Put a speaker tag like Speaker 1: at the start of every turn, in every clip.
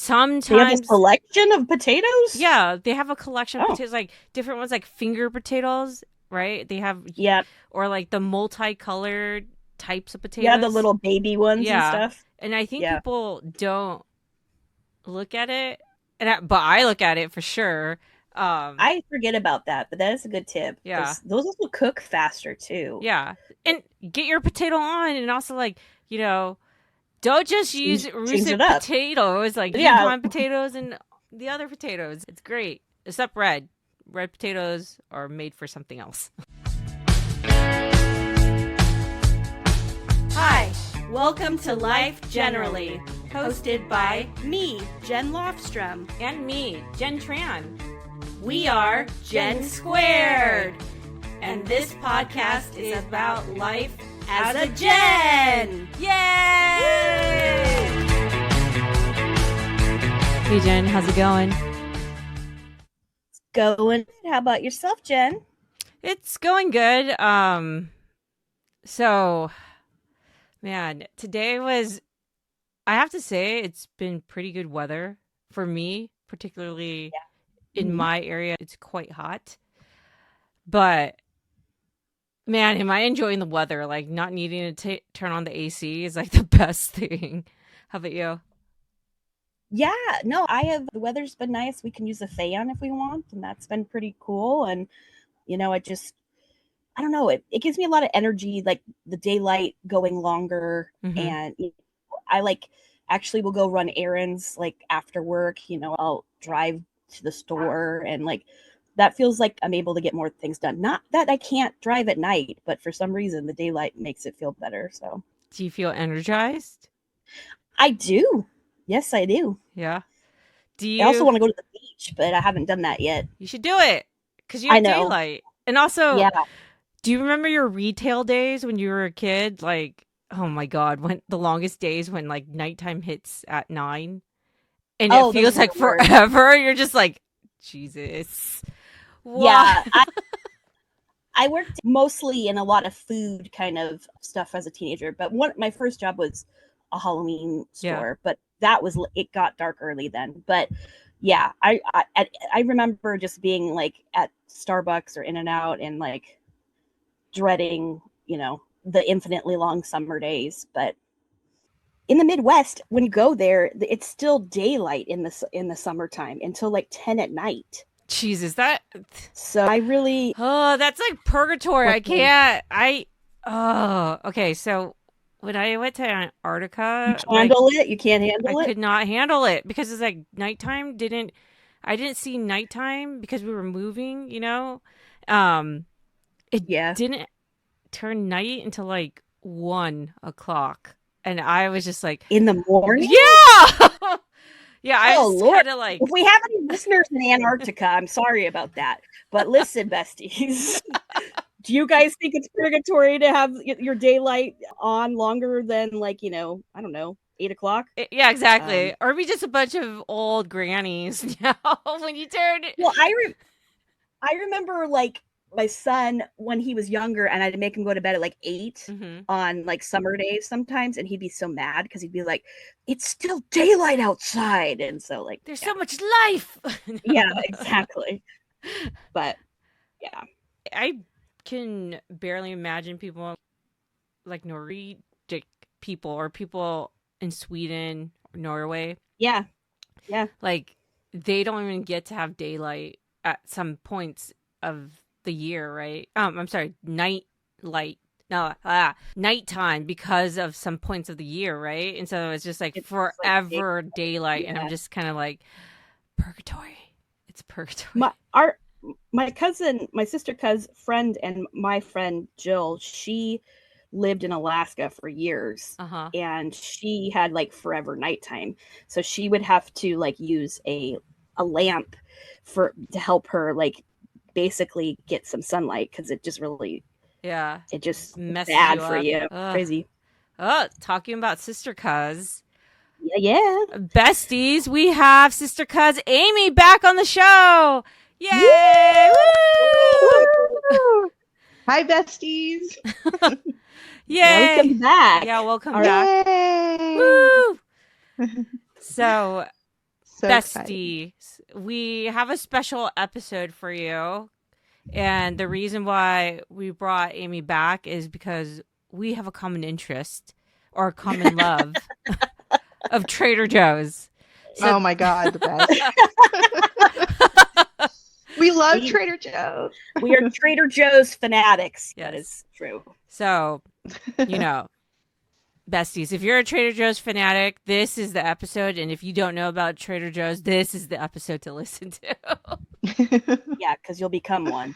Speaker 1: Sometimes
Speaker 2: they have a selection of potatoes.
Speaker 1: yeah, they have a collection of potatoes, like different ones, like finger potatoes, right? They have,
Speaker 2: Yeah,
Speaker 1: or like the multicolored types of
Speaker 2: yeah, the
Speaker 1: potatoes.
Speaker 2: little baby ones and
Speaker 1: Yeah,
Speaker 2: stuff.
Speaker 1: and I think
Speaker 2: Yeah,
Speaker 1: people don't look at it, but I look at it for sure.
Speaker 2: I forget about that, but that is a good tip
Speaker 1: Yeah,
Speaker 2: because those also cook faster too.
Speaker 1: yeah, and get your potato on, and also like you know, don't just use
Speaker 2: Change it
Speaker 1: russet
Speaker 2: up.
Speaker 1: potatoes, like
Speaker 2: Yeah,
Speaker 1: Yukon potatoes and the other potatoes. It's great, except red. Red potatoes are made for something else.
Speaker 3: Hi, welcome to Life Generally, hosted by me, Jen Lofstrom.
Speaker 1: And me, Jen Tran.
Speaker 3: We are Gen Squared, and this podcast is about life as a Gen.
Speaker 1: Yay! Hey Jen, how's it going?
Speaker 2: going. How about yourself, Jen?
Speaker 1: It's going good. So man, today was, I have to say, it's been pretty good weather for me, particularly in my area. It's quite hot. But man, am I enjoying the weather? Like not needing to turn on the AC is like the best thing. How about you?
Speaker 2: Yeah, no, the weather's been nice. We can use a fan if we want, and that's been pretty cool. And, I don't know, it gives me a lot of energy, like the daylight going longer.
Speaker 1: Mm-hmm.
Speaker 2: And I actually will go run errands like after work. I'll drive to the store and that feels like I'm able to get more things done. Not that I can't drive at night, but for some reason the daylight makes it feel better. So
Speaker 1: Do you feel energized?
Speaker 2: I do. Yes, I do.
Speaker 1: Yeah.
Speaker 2: I also want to go to the beach, but I haven't done that yet.
Speaker 1: You should do it because you have daylight. And also,
Speaker 2: yeah.
Speaker 1: Do you remember your retail days when you were a kid? Like, oh my God, when the longest days when like nighttime hits at 9 and it feels like forever. You're just like, Jesus. What?
Speaker 2: Yeah. I worked mostly in a lot of food kind of stuff as a teenager, but my first job was a Halloween store, but it got dark early then. But yeah, I remember just being like at Starbucks or In-N-Out and like dreading, the infinitely long summer days. But in the Midwest, when you go there, it's still daylight in the summertime until like 10 at night.
Speaker 1: Jesus,
Speaker 2: so I really
Speaker 1: that's like purgatory. I can't. Okay. So when I went to Antarctica,
Speaker 2: you can't handle it.
Speaker 1: I could not handle it because it's like nighttime I didn't see nighttime because we were moving. It didn't turn night until like 1 o'clock, and I was just like,
Speaker 2: in the morning.
Speaker 1: Yeah. Yeah, I was kind of like,
Speaker 2: if we have any listeners in Antarctica, I'm sorry about that. But listen, besties, do you guys think it's purgatory to have your daylight on longer than I don't know, 8 o'clock?
Speaker 1: Yeah, exactly. Or are we just a bunch of old grannies now when you turn it?
Speaker 2: Well, I remember my son when he was younger, and I'd make him go to bed at 8 on summer days sometimes, and he'd be so mad because he'd be like, it's still daylight outside, and so
Speaker 1: there's so much life.
Speaker 2: Yeah, exactly. But yeah,
Speaker 1: I can barely imagine people like Nordic people or people in Sweden or Norway.
Speaker 2: Yeah.
Speaker 1: Like they don't even get to have daylight at some points of the year, right? I'm sorry, nighttime because of some points of the year, right? And so it's just like forever daylight, and I'm just kind of like, purgatory. It's purgatory.
Speaker 2: My cousin, my sister friend, and my friend Jill, she lived in Alaska for years, and she had forever nighttime, so she would have to use a lamp to help her basically get some sunlight, because it just really it just
Speaker 1: messes
Speaker 2: bad
Speaker 1: you
Speaker 2: for
Speaker 1: up.
Speaker 2: you. Crazy.
Speaker 1: Talking about sister cuz,
Speaker 2: yeah,
Speaker 1: besties, we have sister cuz Aimee back on the show. Yay!
Speaker 4: Woo! Hi, besties.
Speaker 1: Yay!
Speaker 2: Welcome back.
Speaker 1: Yeah, welcome
Speaker 4: back.
Speaker 1: Woo! So
Speaker 4: So excited.
Speaker 1: Besties, we have a special episode for you. And the reason why we brought Aimee back is because we have a common interest or a common love of Trader Joe's.
Speaker 4: So, oh my God, the best. We love Trader Joe's.
Speaker 2: We are Trader Joe's fanatics.
Speaker 1: Yes.
Speaker 2: That is true.
Speaker 1: So, besties, if you're a Trader Joe's fanatic, this is the episode. And if you don't know about Trader Joe's, this is the episode to listen to.
Speaker 2: Yeah, because you'll become one.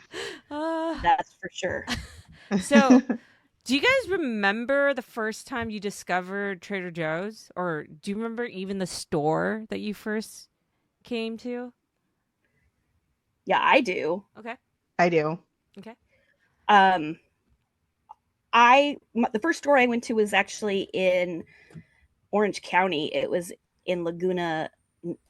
Speaker 2: That's for sure.
Speaker 1: So, do you guys remember the first time you discovered Trader Joe's? Or do you remember even the store that you first came to?
Speaker 2: Yeah, I do.
Speaker 1: Okay.
Speaker 4: I do.
Speaker 1: Okay.
Speaker 2: The first store I went to was actually in Orange County. It was in Laguna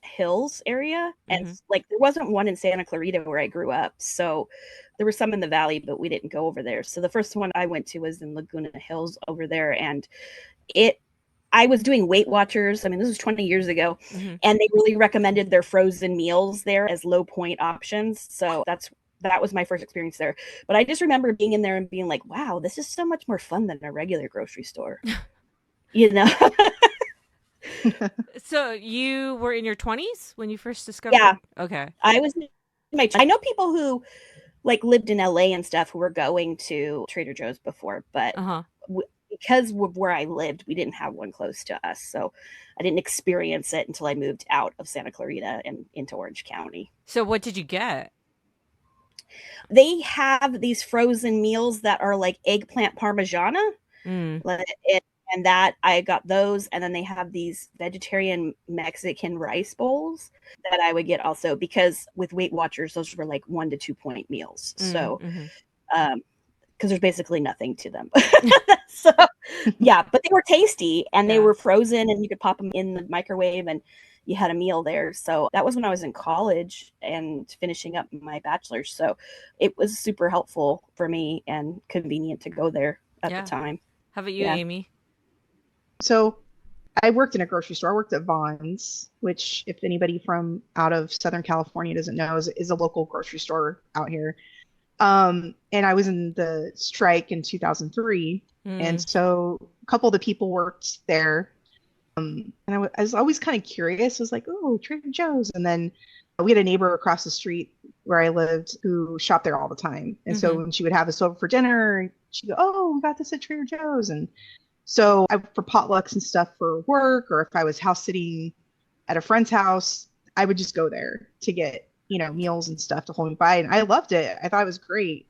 Speaker 2: Hills area, and like there wasn't one in Santa Clarita where I grew up, so there were some in the valley, but we didn't go over there. So the first one I went to was in Laguna Hills over there, and I was doing Weight Watchers. I mean, this was 20 years ago, and they really recommended their frozen meals there as low point options. So that was my first experience there. But I just remember being in there and being like, wow, this is so much more fun than a regular grocery store.
Speaker 1: So you were in your 20s when you first discovered?
Speaker 2: Yeah.
Speaker 1: Okay.
Speaker 2: I was in I know people who like lived in LA and stuff who were going to Trader Joe's before, but because of where I lived, we didn't have one close to us. So I didn't experience it until I moved out of Santa Clarita and into Orange County.
Speaker 1: So what did you get?
Speaker 2: They have these frozen meals that are like eggplant parmigiana. And that I got those. And then they have these vegetarian Mexican rice bowls that I would get also, because with Weight Watchers, those were like 1 to 2 point meals. So, because there's basically nothing to them. So, yeah, but they were tasty and they were frozen and you could pop them in the microwave and you had a meal there. So that was when I was in college and finishing up my bachelor's. So it was super helpful for me and convenient to go there at the time.
Speaker 1: How about you, Aimee?
Speaker 4: So I worked in a grocery store. I worked at Vons, which if anybody from out of Southern California doesn't know, is a local grocery store out here. And I was in the strike in 2003. And so a couple of the people worked there. And I was always kind of curious. I was like, oh, Trader Joe's. And then we had a neighbor across the street where I lived who shopped there all the time. And so when she would have us over for dinner, she'd go, oh, we got this at Trader Joe's. And so for potlucks and stuff for work, or if I was house sitting at a friend's house, I would just go there to get, meals and stuff to hold me by. And I loved it. I thought it was great.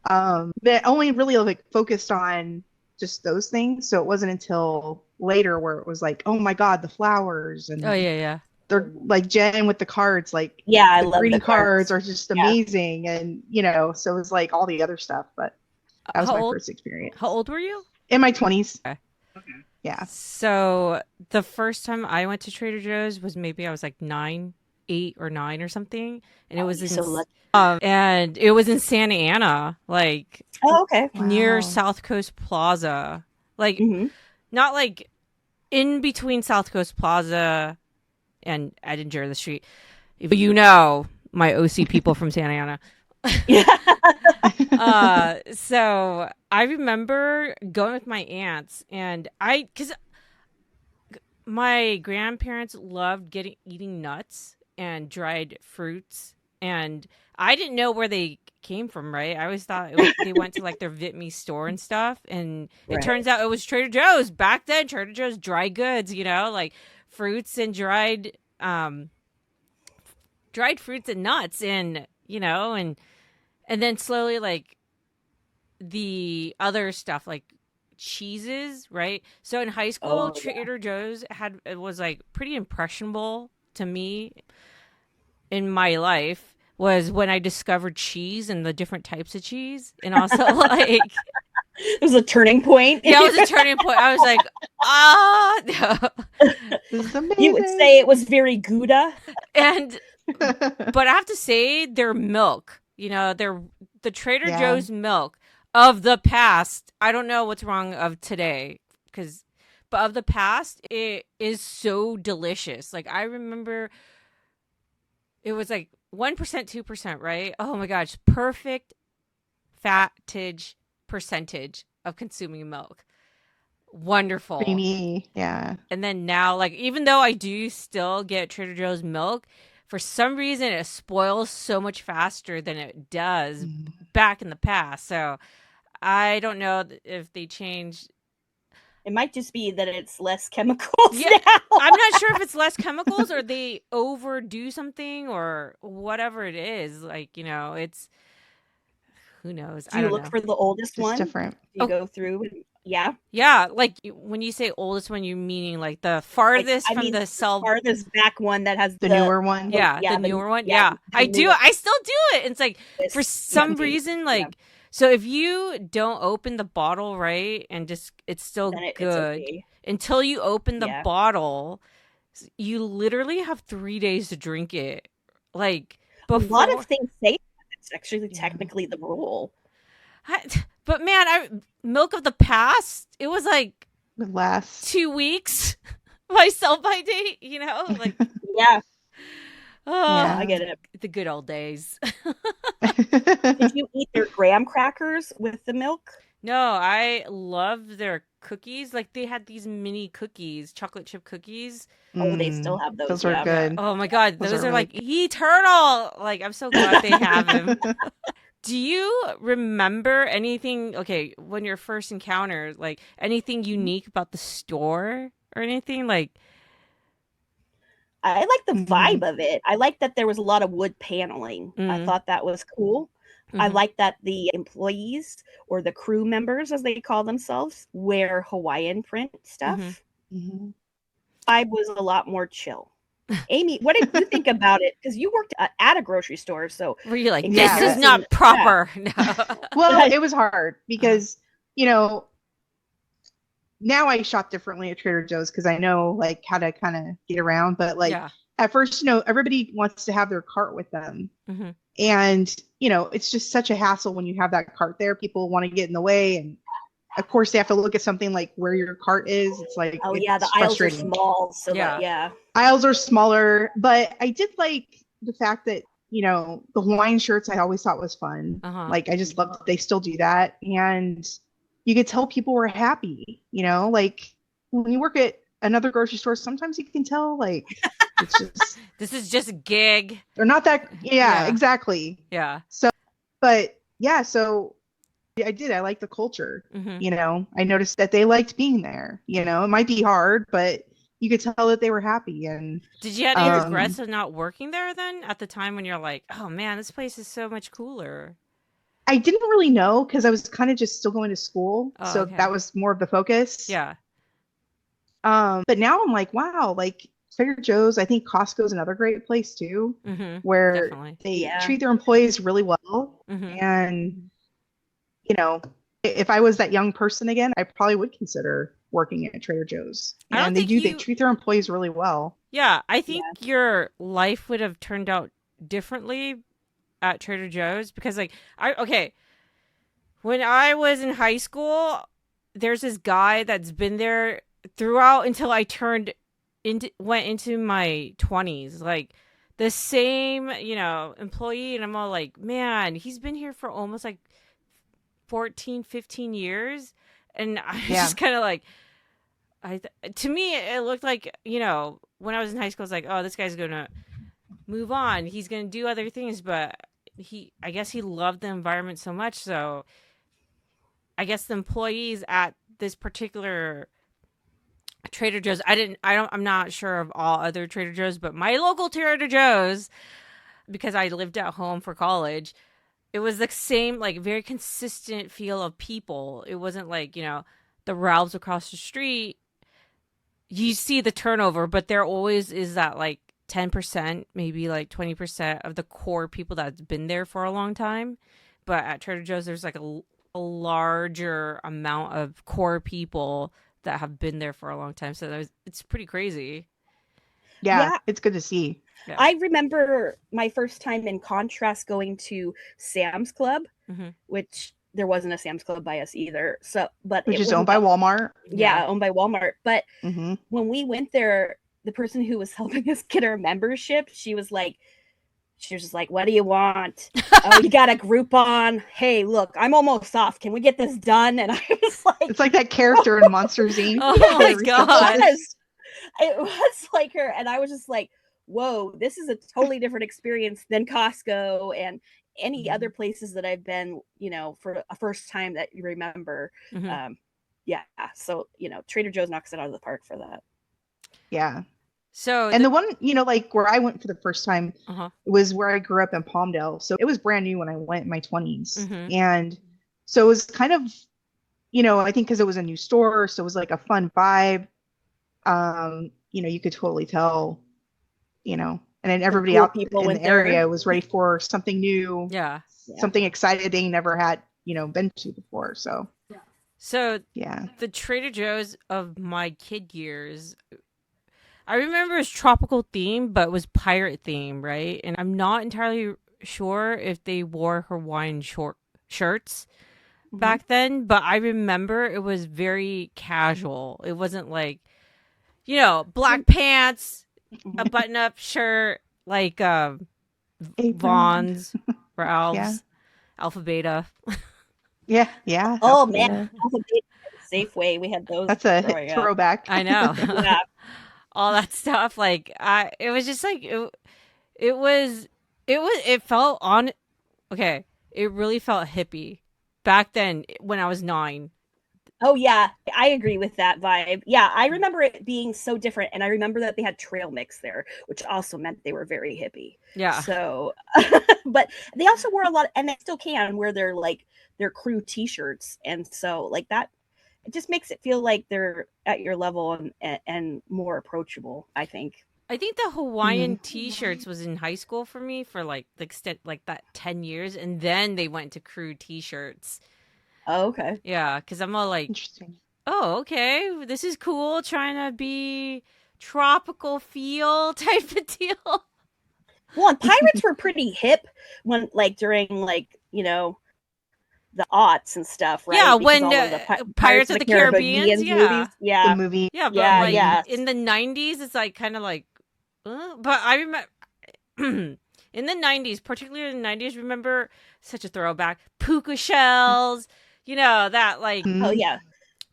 Speaker 4: But only really like focused on just those things. So it wasn't until later where it was like, oh my God, the flowers and they're like Jen with the cards, like
Speaker 2: I
Speaker 4: the
Speaker 2: love
Speaker 4: greeting
Speaker 2: the cards
Speaker 4: are just amazing. And so it was like all the other stuff, but that was my first experience.
Speaker 1: How old were you?
Speaker 4: In my 20s.
Speaker 1: Okay.
Speaker 4: Yeah.
Speaker 1: So the first time I went to Trader Joe's was maybe I was like 8 or 9 or something, and it was and it was in Santa Ana, like near South Coast Plaza, like not like in between South Coast Plaza and Edinger, the street. If my OC people from Santa Ana. So I remember going with my aunts, and because my grandparents loved eating nuts and dried fruits, and I didn't know where they came from, right? I always thought they went to like their Vitme store and stuff, and it turns out it was Trader Joe's back then. Trader Joe's dry goods, like fruits and dried fruits and nuts, and and then slowly, like, the other stuff, like cheeses, right? So in high school, Trader Joe's was, like, pretty impressionable to me in my life, was when I discovered cheese and the different types of cheese. And also, like...
Speaker 2: It was a turning point.
Speaker 1: Yeah, it was a turning point. I was like, no.
Speaker 4: This is amazing.
Speaker 2: You would say it was very Gouda.
Speaker 1: But I have to say, their milk... they're the Trader Joe's milk of the past. I don't know what's wrong of today, but of the past, it is so delicious. Like I remember it was like 1%, 2%, right? Oh my gosh, perfect fattage percentage of consuming milk. Wonderful.
Speaker 4: Creamy, yeah.
Speaker 1: And then now, like, even though I do still get Trader Joe's milk, for some reason it spoils so much faster than it does back in the past. So I don't know if they changed.
Speaker 2: It might just be that it's less chemicals
Speaker 1: Yeah,
Speaker 2: now.
Speaker 1: I'm not sure if it's less chemicals or they overdo something or whatever it is. Like, it's who knows?
Speaker 2: Do you look for the oldest one?
Speaker 4: Different.
Speaker 2: Do you go through? Yeah.
Speaker 1: Yeah, like when you say oldest one, you're meaning like the farthest from the cell.
Speaker 2: Farthest back one that has
Speaker 4: the newer one.
Speaker 1: Yeah, the newer one. Yeah, I do. I still do it. It's like for some reason, like. So if you don't open the bottle right and just it's still good until you open the bottle, you literally have 3 days to drink it. Like before,
Speaker 2: a lot of things say it's actually technically the rule.
Speaker 1: But man, milk of the past, it was like
Speaker 4: the last
Speaker 1: 2 weeks my sell-by date. Like
Speaker 2: yeah.
Speaker 1: Oh,
Speaker 2: yeah, I get it.
Speaker 1: The good old days.
Speaker 2: Did you eat their graham crackers with the milk?
Speaker 1: No, I love their cookies. Like they had these mini cookies, chocolate chip cookies.
Speaker 2: Oh, they still have those.
Speaker 4: Those are good.
Speaker 1: Oh my god, those are like eternal. Like I'm so glad they have them. Do you remember anything? Okay, when your first encounter, like anything unique about the store or anything like?
Speaker 2: I like the vibe of it. I like that there was a lot of wood paneling. I thought that was cool. I like that the employees or the crew members, as they call themselves, wear Hawaiian print stuff. I was a lot more chill. Amy, what did you think about it? Because you worked at a grocery store, so
Speaker 1: were you like, this is not proper? Yeah. No.
Speaker 4: Well, it was hard because now I shop differently at Trader Joe's because I know like how to kind of get around. But like at first, everybody wants to have their cart with them. And, it's just such a hassle when you have that cart there. People want to get in the way. And of course, they have to look at something like where your cart is. It's like,
Speaker 2: the aisles are small. So
Speaker 4: aisles are smaller. But I did like the fact that, the Hawaiian shirts I always thought was fun. Like, I just loved that they still do that. And you could tell people were happy, like when you work at another grocery store, sometimes you can tell like it's just
Speaker 1: this is just a gig.
Speaker 4: They're not that exactly.
Speaker 1: Yeah.
Speaker 4: So but so I like the culture. I noticed that they liked being there. It might be hard, but you could tell that they were happy. And
Speaker 1: did you have any regrets of not working there then at the time when you're like, oh man, this place is so much cooler?
Speaker 4: I didn't really know because I was kind of just still going to school. So that was more of the focus.
Speaker 1: Yeah.
Speaker 4: But now I'm like, wow, like Trader Joe's, I think Costco's another great place too, where they treat their employees really well. And, if I was that young person again, I probably would consider working at Trader Joe's. And they treat their employees really well.
Speaker 1: Yeah. I think your life would have turned out differently at Trader Joe's because when I was in high school, there's this guy that's been there throughout until I went into my 20s, like the same, employee. And I'm all like, man, he's been here for almost like 14, 15 years. And I was just kind of like, to me, it looked like, when I was in high school, I was like, oh, this guy's going to move on. He's going to do other things, but I guess he loved the environment so much. So I guess the employees at this particular Trader Joe's, I'm not sure of all other Trader Joe's, but my local Trader Joe's, because I lived at home for college, it was the same, like very consistent feel of people. It wasn't like, the Ralphs across the street. You see the turnover, but there always is that like 10%, maybe like 20% of the core people that's been there for a long time. But at Trader Joe's, there's like a larger amount of core people that have been there for a long time. So it's pretty crazy.
Speaker 4: Yeah, it's good to see.
Speaker 2: Yeah. I remember my first time in contrast going to Sam's Club, which there wasn't a Sam's Club by us either. So, but
Speaker 4: which is owned by Walmart.
Speaker 2: Yeah, owned by Walmart. But when we went there, the person who was helping us get our membership, she was like, She was just like, "What do you want? Oh, you got a Groupon? Hey, look, I'm almost off. Can we get this done?" And I was like,
Speaker 4: It's like that character in Monsters Inc.
Speaker 1: Oh my god.
Speaker 2: It was like her, and I was just like, "Whoa, this is a totally different experience than Costco and any other places that I've been, you know, for a first time that you remember." Yeah, so Trader Joe's knocks it out of the park for that.
Speaker 4: Yeah.
Speaker 1: So
Speaker 4: and the one, like where I went for the first time was where I grew up in Palmdale. So it was brand new when I went in my 20s. And so it was kind of, I think because it was a new store, so it was like a fun vibe. You could totally tell, and then everybody
Speaker 2: cool
Speaker 4: out in the area was ready for something new.
Speaker 1: Yeah.
Speaker 4: Something excited they never had, been to before. So
Speaker 1: yeah. The Trader Joe's of my kid years, I remember it was tropical theme, but it was pirate theme, right? And I'm not entirely sure if they wore Hawaiian shirts back then, but I remember it was very casual. It wasn't like, black pants, a button-up shirt, like Vaughn's, Ralph's, Alpha Beta.
Speaker 4: Yeah.
Speaker 2: Oh man, Alpha Beta, Safeway. We had those.
Speaker 4: That's a throwback.
Speaker 1: I know. Yeah. All that stuff, like it was just like it felt on. Okay, it really felt hippie back then when I was 9.
Speaker 2: Oh yeah, I agree with that vibe. Yeah, I remember it being so different, and I remember that they had trail mix there, which also meant they were very hippie.
Speaker 1: Yeah.
Speaker 2: So, but they also wore a lot, and they still can wear their crew T-shirts, and so like that, it just makes it feel like they're at your level and more approachable, I think.
Speaker 1: I think the Hawaiian T-shirts was in high school for me for like the extent like that 10 years, and then they went to crew T-shirts.
Speaker 2: Oh, okay.
Speaker 1: Yeah, because I'm all like,
Speaker 4: interesting.
Speaker 1: Oh, okay, this is cool. Trying to be tropical feel type of deal.
Speaker 2: Well, and pirates were pretty hip when during the aughts and stuff, right?
Speaker 1: Yeah,
Speaker 2: because
Speaker 1: when Pirates of the Caribbean,
Speaker 2: movies. Yeah,
Speaker 4: the movie.
Speaker 1: Yeah, but in the 90s, it's like kind of like, but I remember in the 90s, particularly in the 90s, remember such a throwback, puka shells, that like,
Speaker 2: oh yeah,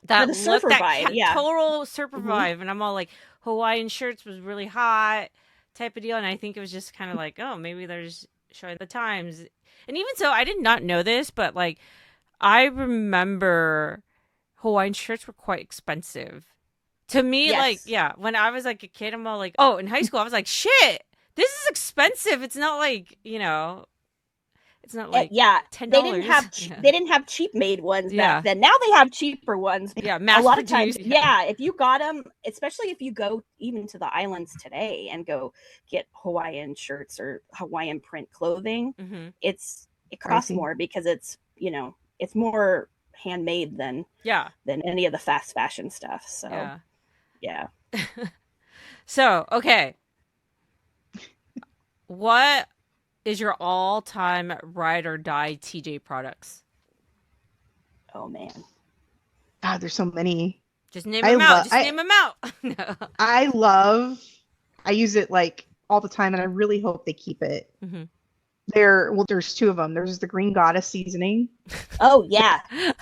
Speaker 1: that
Speaker 2: the surfer vibe,
Speaker 1: total surfer vibe, and I'm all like, Hawaiian shirts was really hot type of deal, and I think it was just kind of like, oh, maybe they're just showing the times. And even so, I did not know this, but like, I remember Hawaiian shirts were quite expensive. To me, when I was like a kid, I'm all like, oh, in high school, I was like, shit, this is expensive. It's not like, it's not like $10.
Speaker 2: They didn't have cheap made ones back then. Now they have cheaper ones.
Speaker 1: Yeah,
Speaker 2: a lot of times. Yeah, if you got them, especially if you go even to the islands today and go get Hawaiian shirts or Hawaiian print clothing, it costs more because it's it's more handmade than any of the fast fashion stuff. So yeah.
Speaker 1: So okay, what is your all-time ride or die TJ products?
Speaker 2: Oh man,
Speaker 4: God, there's so many.
Speaker 1: Just name them out. Name them out. No.
Speaker 4: I use it like all the time, and I really hope they keep it. There's 2 of them. There's the Green Goddess seasoning.
Speaker 2: Oh yeah,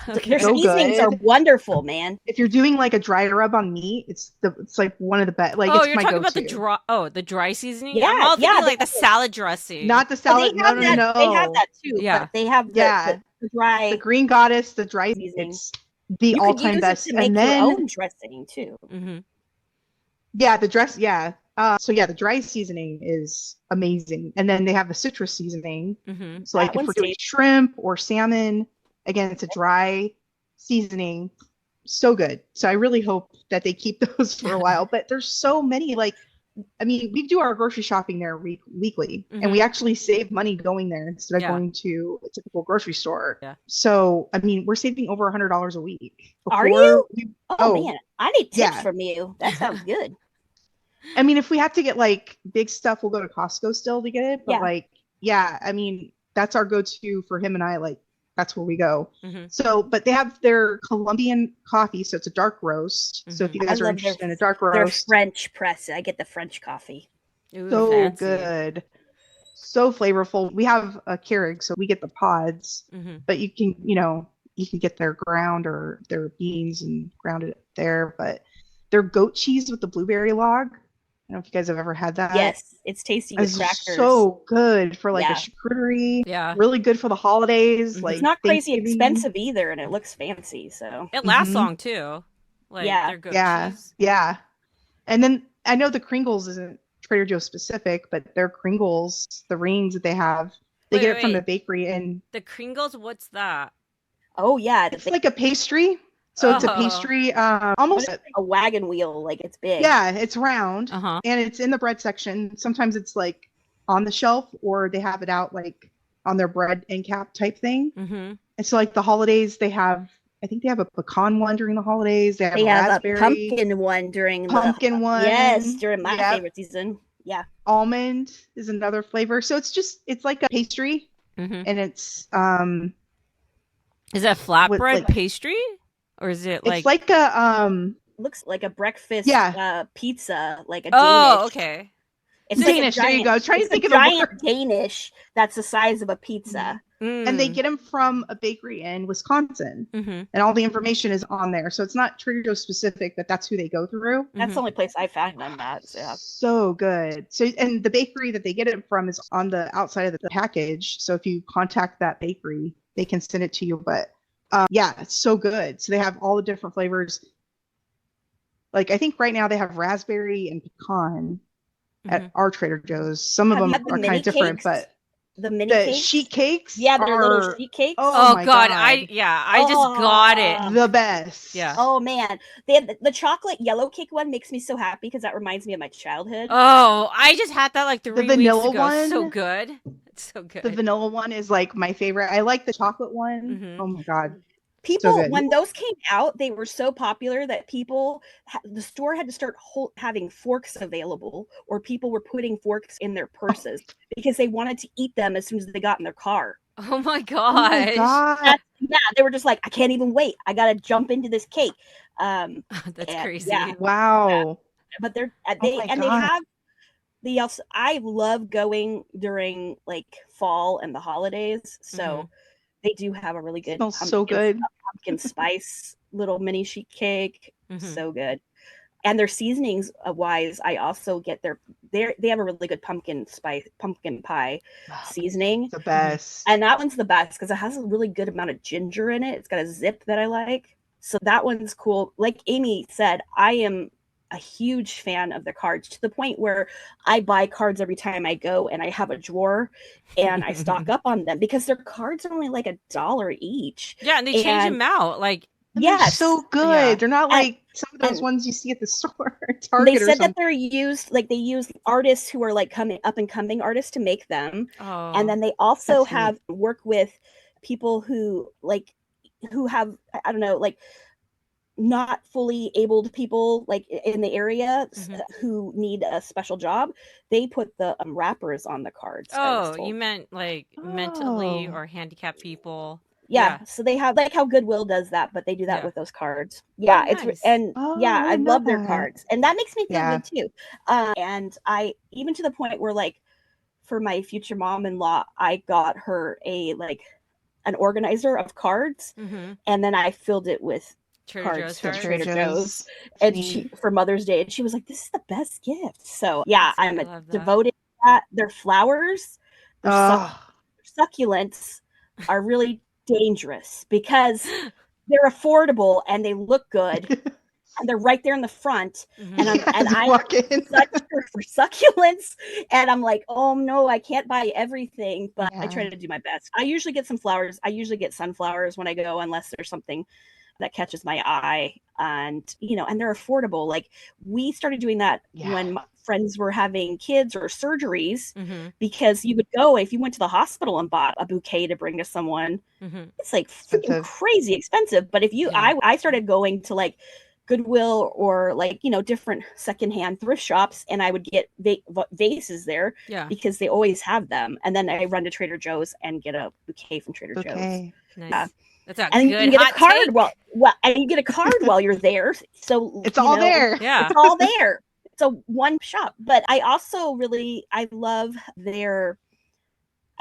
Speaker 1: Okay.
Speaker 2: Their seasonings are wonderful, man.
Speaker 4: If you're doing like a dry rub on meat, it's like one of the best. Like,
Speaker 1: oh,
Speaker 4: it's
Speaker 1: you're
Speaker 4: my
Speaker 1: talking
Speaker 4: go-to.
Speaker 1: about the dry seasoning.
Speaker 2: Yeah,
Speaker 1: I'm all thinking like the salad dressing.
Speaker 4: Not the salad.
Speaker 2: Well,
Speaker 4: no.
Speaker 2: They have that too.
Speaker 1: Yeah,
Speaker 2: but they have the dry.
Speaker 4: The Green Goddess, the dry
Speaker 2: seasoning.
Speaker 4: It's the all-time best.
Speaker 2: To make
Speaker 4: and then
Speaker 2: your own dressing too.
Speaker 4: Yeah, the dress. Yeah. The dry seasoning is amazing, and then they have the citrus seasoning. So like if we're doing shrimp or salmon, again, it's a dry seasoning. So good. So I really hope that they keep those for a while. But there's so many. Like, I mean, we do our grocery shopping there weekly, and we actually save money going there instead of going to a typical grocery store. Yeah. So I mean, we're saving over $100 a week.
Speaker 2: Are you? Oh man, I need tips from you. That sounds good.
Speaker 4: I mean, if we have to get like big stuff, we'll go to Costco still to get it. But I mean, that's our go-to for him and I. Like, that's where we go. So, but they have their Colombian coffee, so it's a dark roast. So if you guys are interested in a dark roast,
Speaker 2: their French press. I get the French coffee.
Speaker 4: Ooh, so fancy. Good. so flavorful. We have a Keurig, so we get the pods, but you can get their ground or their beans and ground it there. But their goat cheese with the blueberry log. I don't know if you guys have ever had that.
Speaker 2: Yes, it's tasty with crackers.
Speaker 4: So good for like a charcuterie.
Speaker 1: Yeah.
Speaker 4: Really good for the holidays. Like
Speaker 2: it's not crazy expensive either, and it looks fancy. So
Speaker 1: it lasts long too. Like their goat cheese.
Speaker 4: Yeah. And then I know the Kringles isn't Trader Joe's specific, but their Kringles, the rings that they have, they get it from the bakery. And
Speaker 1: the Kringles, what's that?
Speaker 2: Oh yeah,
Speaker 4: it's like a pastry. So it's a pastry, almost
Speaker 2: a wagon wheel, like it's big.
Speaker 4: Yeah, it's round, and it's in the bread section. Sometimes it's like on the shelf, or they have it out like on their bread end cap type thing. And so like the holidays, I think they have a pecan one during the holidays. They have a raspberry,
Speaker 2: pumpkin one during
Speaker 4: one.
Speaker 2: Yes, during my favorite season. Yeah.
Speaker 4: Almond is another flavor. So it's like a pastry, and it's
Speaker 1: Is it flatbread pastry? Or is it like...
Speaker 4: It's like a...
Speaker 2: looks like a breakfast pizza, like a Danish.
Speaker 1: Oh, okay.
Speaker 2: It's
Speaker 4: Danish,
Speaker 2: like
Speaker 4: there you go. Trying to think of
Speaker 2: a giant Danish that's the size of a pizza.
Speaker 4: And they get them from a bakery in Wisconsin. And all the information is on there. So it's not Trader Joe specific, but that's who they go through.
Speaker 2: That's the only place I found them at.
Speaker 4: So good. So, and the bakery that they get it from is on the outside of the package. So if you contact that bakery, they can send it to you. But it's so good. So they have all the different flavors. Like I think right now they have raspberry and pecan at our Trader Joe's. Some of them are kind of different, but the sheet cakes,
Speaker 2: they're little sheet cakes.
Speaker 1: Oh my God. I just got it.
Speaker 4: The best.
Speaker 1: Yeah.
Speaker 2: Oh man, they have the chocolate yellow cake one makes me so happy because that reminds me of my childhood.
Speaker 1: Oh, I just had that like 3 weeks ago.
Speaker 4: The vanilla one,
Speaker 1: so good. It's so good.
Speaker 4: The vanilla one is like my favorite. I like the chocolate one. Oh my God.
Speaker 2: People, when those came out, they were so popular that the store had to start having forks available, or people were putting forks in their purses because they wanted to eat them as soon as they got in their car.
Speaker 1: Oh my gosh.
Speaker 2: They were just like, I can't even wait. I got to jump into this cake.
Speaker 1: That's crazy.
Speaker 2: Yeah.
Speaker 4: Wow.
Speaker 2: But they also, I love going during like fall and the holidays. So they do have a really good pumpkin spice little mini sheet cake. So good. And their seasonings wise, I also get they have a really good pumpkin pie seasoning.
Speaker 4: The best.
Speaker 2: And that one's the best because it has a really good amount of ginger in it. It's got a zip that I like. So that one's cool. Like Aimee said, I am a huge fan of the cards to the point where I buy cards every time I go, and I have a drawer and I stock up on them because their cards are only like $1 each.
Speaker 1: Yeah, and they change them out. Like,
Speaker 4: they're so good. Yeah. They're not like some of those ones you see at the store. Target
Speaker 2: they said that they use artists who are like up and coming artists to make them. And then they also have work with people who have, I don't know, like not fully abled people like in the area who need a special job. They put the wrappers on the cards.
Speaker 1: Oh, you meant like mentally or handicapped people.
Speaker 2: Yeah, so they have like how Goodwill does that, but they do that with those cards. Yeah,
Speaker 1: nice.
Speaker 2: I love their cards, and that makes me feel good too. And I even to the point where like for my future mom-in-law, I got her an organizer of cards, and then I filled it with cards from Trader Joe's, and for Mother's Day, and she was like, "This is the best gift." So yeah, I'm devoted to that. Their flowers, their succulents are really dangerous because they're affordable and they look good and they're right there in the front. And I'm for succulents, and I'm like, oh no, I can't buy everything, but I try to do my best. I usually get some flowers. I usually get sunflowers when I go, unless there's something that catches my eye, and and they're affordable. Like we started doing that when my friends were having kids or surgeries, because you would go, if you went to the hospital and bought a bouquet to bring to someone, it's like freaking crazy expensive. But if I started going to like Goodwill or like different secondhand thrift shops, and I would get vases there because they always have them, and then I run to Trader Joe's and get a bouquet from Trader Joe's.
Speaker 1: Nice. That's a
Speaker 2: and
Speaker 1: good
Speaker 2: you get a card
Speaker 1: take.
Speaker 2: and you get a card while you're there, so
Speaker 4: it's all there.
Speaker 2: It's all there. It's a one shop. But I also I love their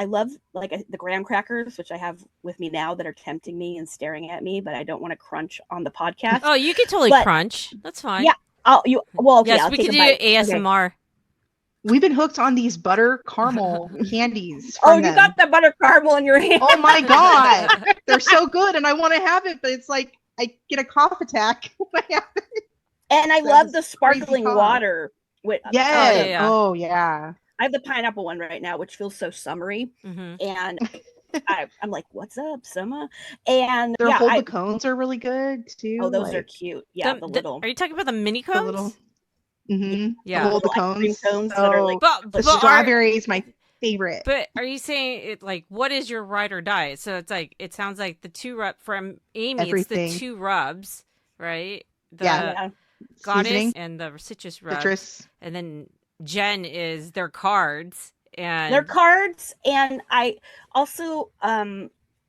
Speaker 2: I love like the graham crackers, which I have with me now that are tempting me and staring at me, but I don't want to crunch on the podcast.
Speaker 1: Oh, you can totally crunch. That's fine.
Speaker 2: Yeah. Okay,
Speaker 1: yes,
Speaker 2: I'll
Speaker 1: we
Speaker 2: take
Speaker 1: can
Speaker 2: a
Speaker 1: do
Speaker 2: bite.
Speaker 1: ASMR.
Speaker 4: Okay. We've been hooked on these butter caramel candies.
Speaker 2: You got the butter caramel in your hand.
Speaker 4: Oh my God. They're so good and I want to have it, but it's like I get a cough attack when I have it.
Speaker 2: And I love the sparkling water.
Speaker 4: Yeah. Oh, yeah.
Speaker 2: I have the pineapple one right now, which feels so summery. Mm-hmm. And I'm like, what's up, summer? And
Speaker 4: their hold the cones are really good too.
Speaker 2: Oh, those are cute. Yeah, the little.
Speaker 1: Are you talking about the mini cones?
Speaker 4: The little. Mm-hmm.
Speaker 2: Yeah,
Speaker 4: the hold the cones.
Speaker 2: That are like,
Speaker 4: the strawberry is my favorite.
Speaker 1: But are you saying it like what is your ride or die? So it's like it sounds like the two rub from Aimee.
Speaker 4: Everything.
Speaker 1: It's the two rubs, right?
Speaker 2: The
Speaker 1: goddess
Speaker 4: seasoning.
Speaker 1: And the citrus rub. And then Jen is their cards and
Speaker 2: I also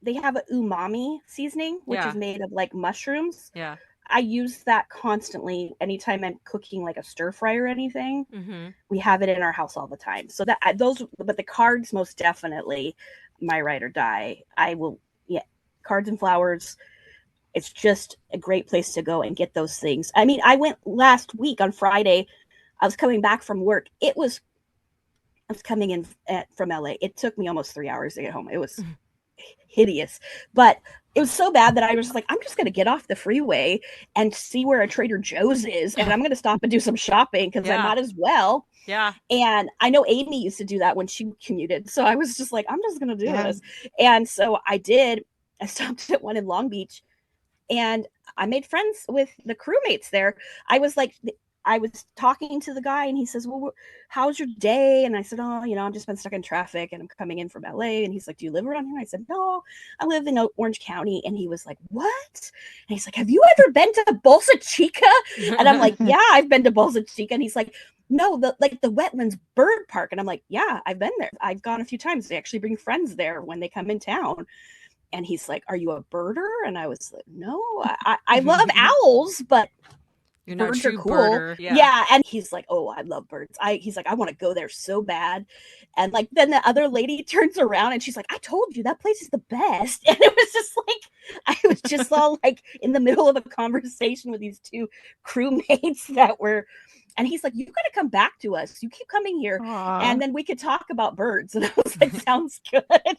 Speaker 2: they have an umami seasoning which is made of like mushrooms.
Speaker 1: Yeah.
Speaker 2: I use that constantly anytime I'm cooking like a stir fry or anything.
Speaker 1: Mm-hmm.
Speaker 2: We have it in our house all the time. So but the cards most definitely my ride or die. Cards and flowers. It's just a great place to go and get those things. I mean, I went last week on Friday. I was coming back from work. I was coming in from LA. It took me almost 3 hours to get home. It was hideous, but it was so bad that I was like, I'm just going to get off the freeway and see where a Trader Joe's is. And I'm going to stop and do some shopping because I might as well.
Speaker 1: Yeah.
Speaker 2: And I know Aimee used to do that when she commuted. So I was just like, I'm just going to do this. And so I did. I stopped at one in Long Beach and I made friends with the crewmates there. I was talking to the guy and he says, well, how's your day? And I said, oh, I've just been stuck in traffic and I'm coming in from LA. And he's like, do you live around here? And I said, no, I live in Orange County. And he was like, what? And he's like, have you ever been to Bolsa Chica? And I'm like, yeah, I've been to Bolsa Chica. And he's like, no, the Wetlands Bird Park. And I'm like, yeah, I've been there. I've gone a few times. They actually bring friends there when they come in town. And he's like, are you a birder? And I was like, no, I love owls, but
Speaker 1: you're not
Speaker 2: birds
Speaker 1: a
Speaker 2: are cool.
Speaker 1: Birder.
Speaker 2: Yeah. And he's like, oh, I love birds. He's like, I want to go there so bad. And like, then the other lady turns around and she's like, I told you that place is the best. And it was just like, I was just all like in the middle of a conversation with these two crewmates and he's like, you got to come back to us. You keep coming here. Aww. And then we could talk about birds. And I was like, sounds good.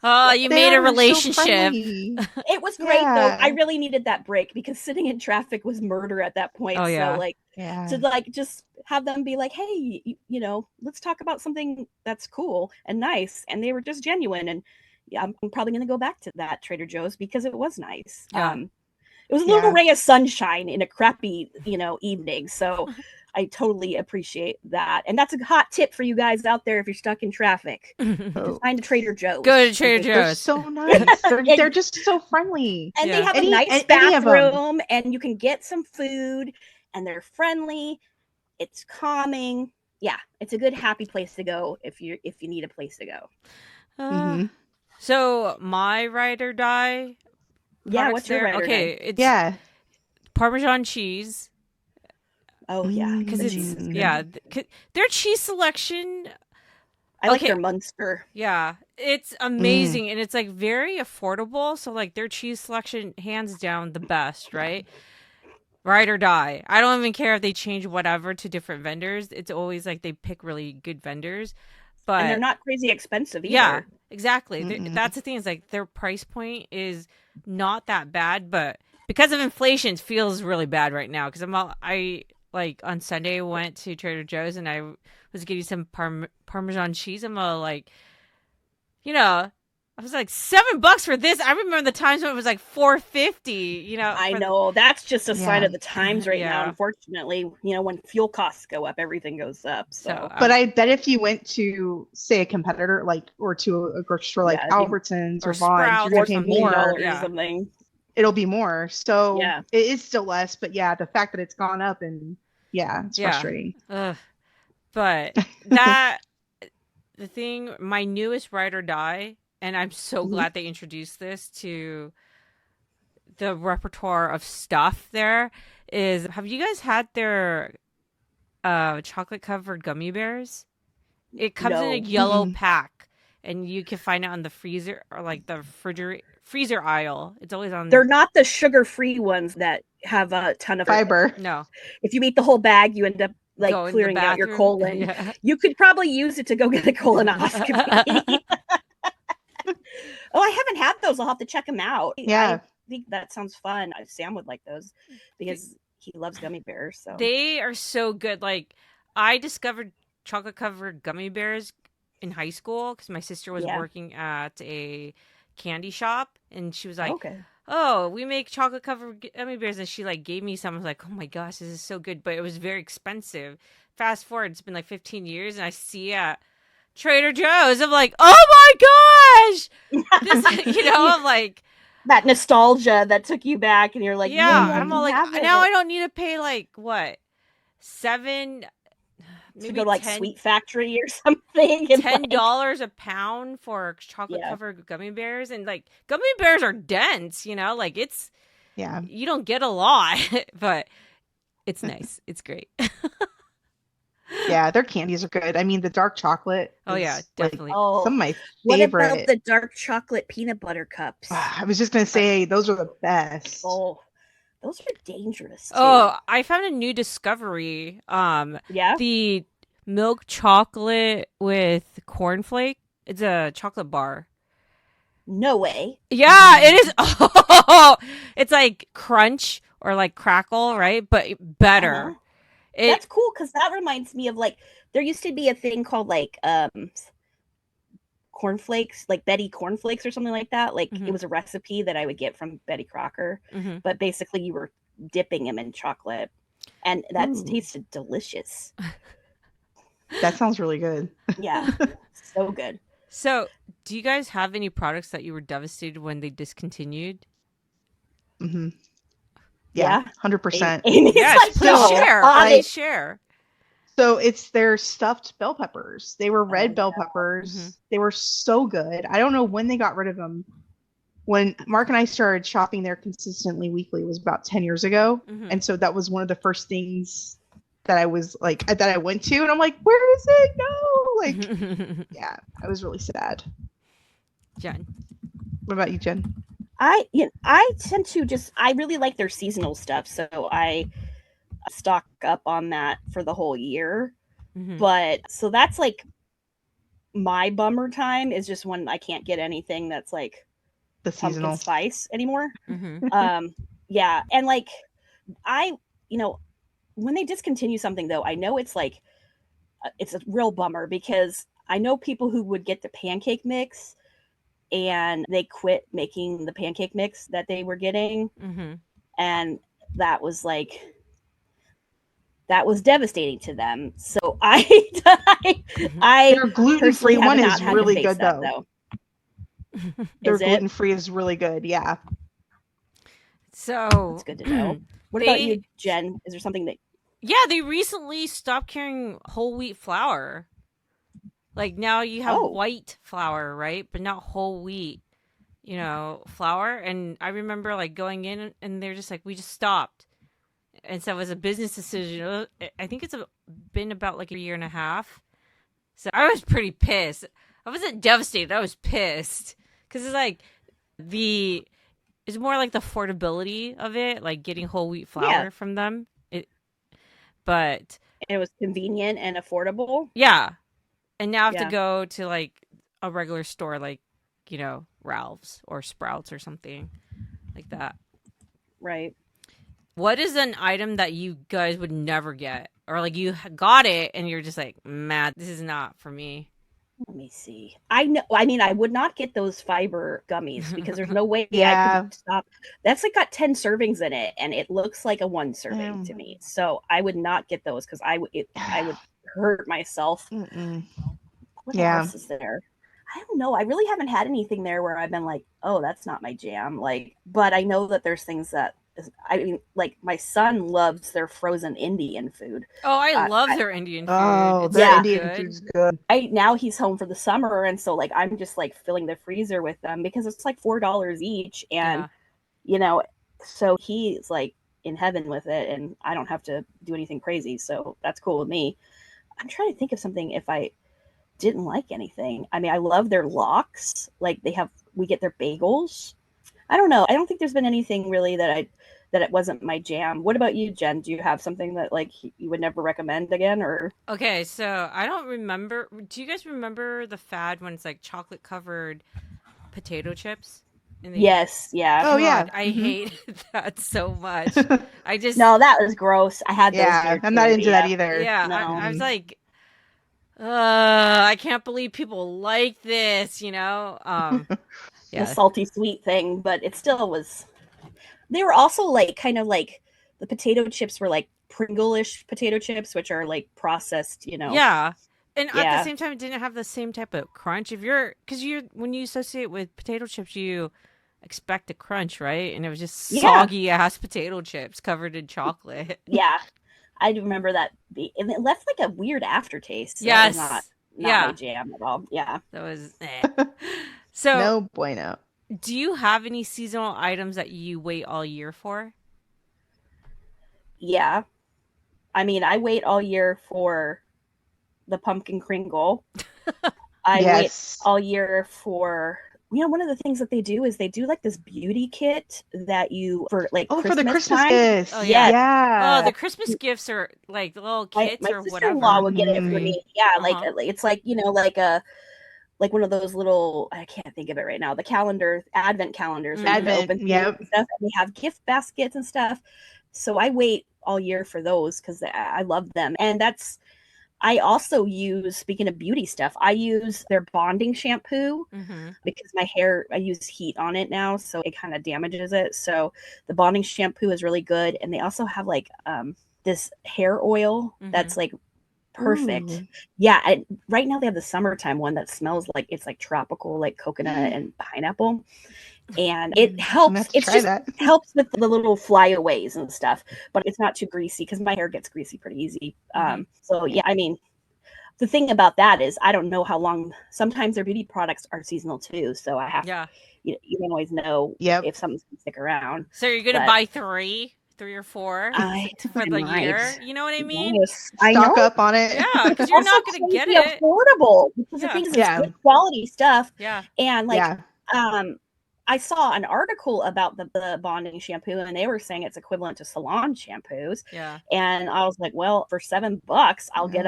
Speaker 1: Oh, you made a relationship.
Speaker 2: It was great though. I really needed that break because sitting in traffic was murder at that point. Oh, yeah. So to just have them be like, hey, let's talk about something that's cool and nice. And they were just genuine. And I'm probably going to go back to that Trader Joe's because it was nice. Yeah. It was a little ray of sunshine in a crappy, evening. So I totally appreciate that. And that's a hot tip for you guys out there if you're stuck in traffic. Find a Trader Joe's.
Speaker 1: Go to Trader Joe's.
Speaker 4: They're so nice. They're just so friendly.
Speaker 2: And they have a nice bathroom and you can get some food and they're friendly. It's calming. Yeah, it's a good happy place to go if you need a place to go.
Speaker 1: So my ride or die.
Speaker 2: Yeah, what's your ride or die?
Speaker 1: It's Parmesan cheese.
Speaker 2: Oh yeah,
Speaker 1: because their cheese selection.
Speaker 2: I like their Munster.
Speaker 1: Yeah, it's amazing and it's like very affordable. So like their cheese selection, hands down, the best. Right, ride or die. I don't even care if they change whatever to different vendors. It's always like they pick really good vendors, but
Speaker 2: and they're not crazy expensive either.
Speaker 1: Yeah, exactly. That's the thing. Is like their price point is not that bad, but because of inflation, it feels really bad right now. Because like on Sunday, I went to Trader Joe's and I was getting some Parmesan cheese. I'm all like, I was like $7 for this. I remember the times when it was like $4.50.
Speaker 2: I know that's just a sign of the times right now. Unfortunately, when fuel costs go up, everything goes up. So,
Speaker 4: but I bet if you went to say a competitor or to a grocery store like Albertsons or Vons, you're gonna pay more
Speaker 2: or something.
Speaker 4: It'll be more. So it is still less, but the fact that it's gone up and it's frustrating.
Speaker 1: But the thing, my newest ride or die, and I'm so glad they introduced this to the repertoire of stuff there, is have you guys had their chocolate covered gummy bears? It comes in a yellow pack. and you can find it on the freezer or like the freezer aisle. It's always on.
Speaker 2: They're not the sugar-free ones that have a ton of
Speaker 4: fiber.
Speaker 1: No.
Speaker 2: If you eat the whole bag, you end up like
Speaker 1: Go in the
Speaker 2: clearing out your
Speaker 1: bathroom.
Speaker 2: colon.
Speaker 1: Yeah.
Speaker 2: You could probably use it to go get a colonoscopy. Oh, I haven't had those. I'll have to check them out.
Speaker 4: Yeah.
Speaker 2: I think that sounds fun. Sam would like those because he loves gummy bears. So
Speaker 1: They are so good. Like, I discovered chocolate covered gummy bears in high school because my sister was working at a candy shop, and she was like,
Speaker 2: okay.
Speaker 1: "Oh, we make chocolate covered gummy bears," and she like gave me some. I was like, "Oh my gosh, this is so good!" But it was very expensive. Fast forward, it's been like 15 years, and I see at Trader Joe's. I'm like, "Oh my gosh!" This, I'm like
Speaker 2: that nostalgia that took you back, and you're like,
Speaker 1: yeah. I'm all like, now I don't need to pay like what $7.
Speaker 2: Maybe to go to like Sweet Factory or something.
Speaker 1: $10 a pound for chocolate covered gummy bears, and like gummy bears are dense, like it's you don't get a lot, but it's nice. It's great.
Speaker 4: Yeah, their candies are good. I mean, the dark chocolate.
Speaker 1: Oh yeah, definitely.
Speaker 4: Like some of my
Speaker 2: what
Speaker 4: favorite.
Speaker 2: About the dark chocolate peanut butter cups?
Speaker 4: I was just gonna say those are the best.
Speaker 2: Oh, those are dangerous too.
Speaker 1: Oh, I found a new discovery. The milk chocolate with cornflake. It's a chocolate bar.
Speaker 2: No way.
Speaker 1: Yeah, it is. Oh, it's like crunch or like crackle, right? But better.
Speaker 2: Uh-huh. That's cool because that reminds me of like there used to be a thing called like cornflakes, like Betty cornflakes or something like that. Like it was a recipe that I would get from Betty Crocker, but basically you were dipping them in chocolate, and that tasted delicious.
Speaker 4: That sounds really good.
Speaker 2: Yeah, so good.
Speaker 1: So, do you guys have any products that you were devastated when they discontinued?
Speaker 4: Mm-hmm. Yeah, 100%.
Speaker 1: Yeah, please share.
Speaker 4: So it's their stuffed bell peppers. They were red bell peppers. Mm-hmm. They were so good. I don't know when they got rid of them. When Mark and I started shopping there consistently weekly, it was about 10 years ago. Mm-hmm. And so that was one of the first things that I was like, that I went to. And I'm like, where is it? No. Like, yeah, I was really sad.
Speaker 1: Jen.
Speaker 4: What about you, Jen?
Speaker 2: I tend to I really like their seasonal stuff. So I stock up on that for the whole year. Mm-hmm. But so that's like my bummer time is just when I can't get anything that's like
Speaker 4: the seasonal
Speaker 2: pumpkin spice anymore. Mm-hmm. Yeah. And like when they discontinue something though, I know it's like, it's a real bummer because I know people who would get the pancake mix and they quit making the pancake mix that they were getting. Mm-hmm. And that was devastating to them. So
Speaker 4: their gluten-free one is really good though. Their gluten-free is really good. Yeah.
Speaker 1: So
Speaker 2: it's good to know. What about you, Jen? Is there something that...
Speaker 1: Yeah, they recently stopped carrying whole wheat flour. Like now you have white flour, right? But not whole wheat, flour. And I remember like going in and they're just like, we just stopped. And so it was a business decision. I think it's been about like a year and a half. So I was pretty pissed. I wasn't devastated. I was pissed. Because it's like it's more like the affordability of it, like getting whole wheat flour from them. But
Speaker 2: it was convenient and affordable.
Speaker 1: Yeah. And now I have to go to like a regular store, like, Ralph's or Sprouts or something like that.
Speaker 2: Right.
Speaker 1: What is an item that you guys would never get? Or like you got it and you're just like, man, this is not for me.
Speaker 2: Let me see. I know. I mean, I would not get those fiber gummies because there's no way I could stop. That's like got 10 servings in it, and it looks like a 1 serving to me. So I would not get those because I would hurt myself. What else is there? I don't know. I really haven't had anything there where I've been like, oh, that's not my jam. Like, but I know that there's things that. I mean, like my son loves their frozen Indian food.
Speaker 1: Oh, I love their Indian food.
Speaker 4: Oh, their Indian food's good.
Speaker 2: Now he's home for the summer, and so like I'm just like filling the freezer with them because it's like $4 each, and so he's like in heaven with it, and I don't have to do anything crazy, so that's cool with me. I'm trying to think of something didn't like anything. I mean, I love their lox. Like we get their bagels. I don't know. I don't think there's been anything really that it wasn't my jam. What about you, Jen? Do you have something that like you would never recommend again, or?
Speaker 1: Okay, so I don't remember. Do you guys remember the fad when it's like chocolate covered potato chips?
Speaker 2: Yes, yeah.
Speaker 4: Oh yeah,
Speaker 1: I hated that so much. I just
Speaker 2: no, that was gross. I had those.
Speaker 4: Yeah, I'm not into that either.
Speaker 1: Yeah,
Speaker 2: No.
Speaker 1: I was like, I can't believe people like this. Yeah.
Speaker 2: The salty sweet thing, but it still was. They were also like kind of like the potato chips were like Pringle-ish potato chips, which are like processed,
Speaker 1: Yeah. And at the same time, it didn't have the same type of crunch. Because when you associate with potato chips, you expect a crunch, right? And it was just soggy ass potato chips covered in chocolate.
Speaker 2: Yeah, I remember that. And it left like a weird aftertaste. So
Speaker 1: yes,
Speaker 2: not my jam at all. Yeah,
Speaker 1: that was. So
Speaker 4: no bueno.
Speaker 1: Do you have any seasonal items that you wait all year for?
Speaker 2: Yeah, I mean, I wait all year for the pumpkin kringle. I wait all year for. One of the things that they do is they do like this beauty kit that you for like
Speaker 4: for the Christmas
Speaker 2: time.
Speaker 4: gifts.
Speaker 1: Oh
Speaker 4: yeah.
Speaker 1: Oh, the Christmas gifts are like little kits
Speaker 2: my
Speaker 1: or whatever.
Speaker 2: sister-in-law would get it for me. Yeah, it's like like one of those little, I can't think of it right now, the advent calendars.
Speaker 4: Advent,
Speaker 2: yep. And stuff, and they have gift baskets and stuff. So I wait all year for those because I love them. And I also use, speaking of beauty stuff, I use their bonding shampoo because my hair, I use heat on it now, so it kind of damages it. So the bonding shampoo is really good. And they also have like this hair oil that's like perfect. Ooh. Yeah, right now they have the summertime one that smells like it's like tropical, like coconut and pineapple, and it helps. Helps with the little flyaways and stuff, but it's not too greasy because my hair gets greasy pretty easy. So yeah, I mean, the thing about that is I don't know how long. Sometimes their beauty products are seasonal too, so I have to. You don't always know if something's gonna stick around.
Speaker 1: So you're gonna buy three or four for the year. You know what I mean?
Speaker 2: Yes,
Speaker 4: Stock up on it.
Speaker 1: Yeah, because you're not going to get it.
Speaker 2: Affordable. Because the thing is, it's good quality stuff.
Speaker 1: Yeah.
Speaker 2: And like, I saw an article about the bonding shampoo, and they were saying it's equivalent to salon shampoos.
Speaker 1: Yeah.
Speaker 2: And I was like, well, for $7, I'll get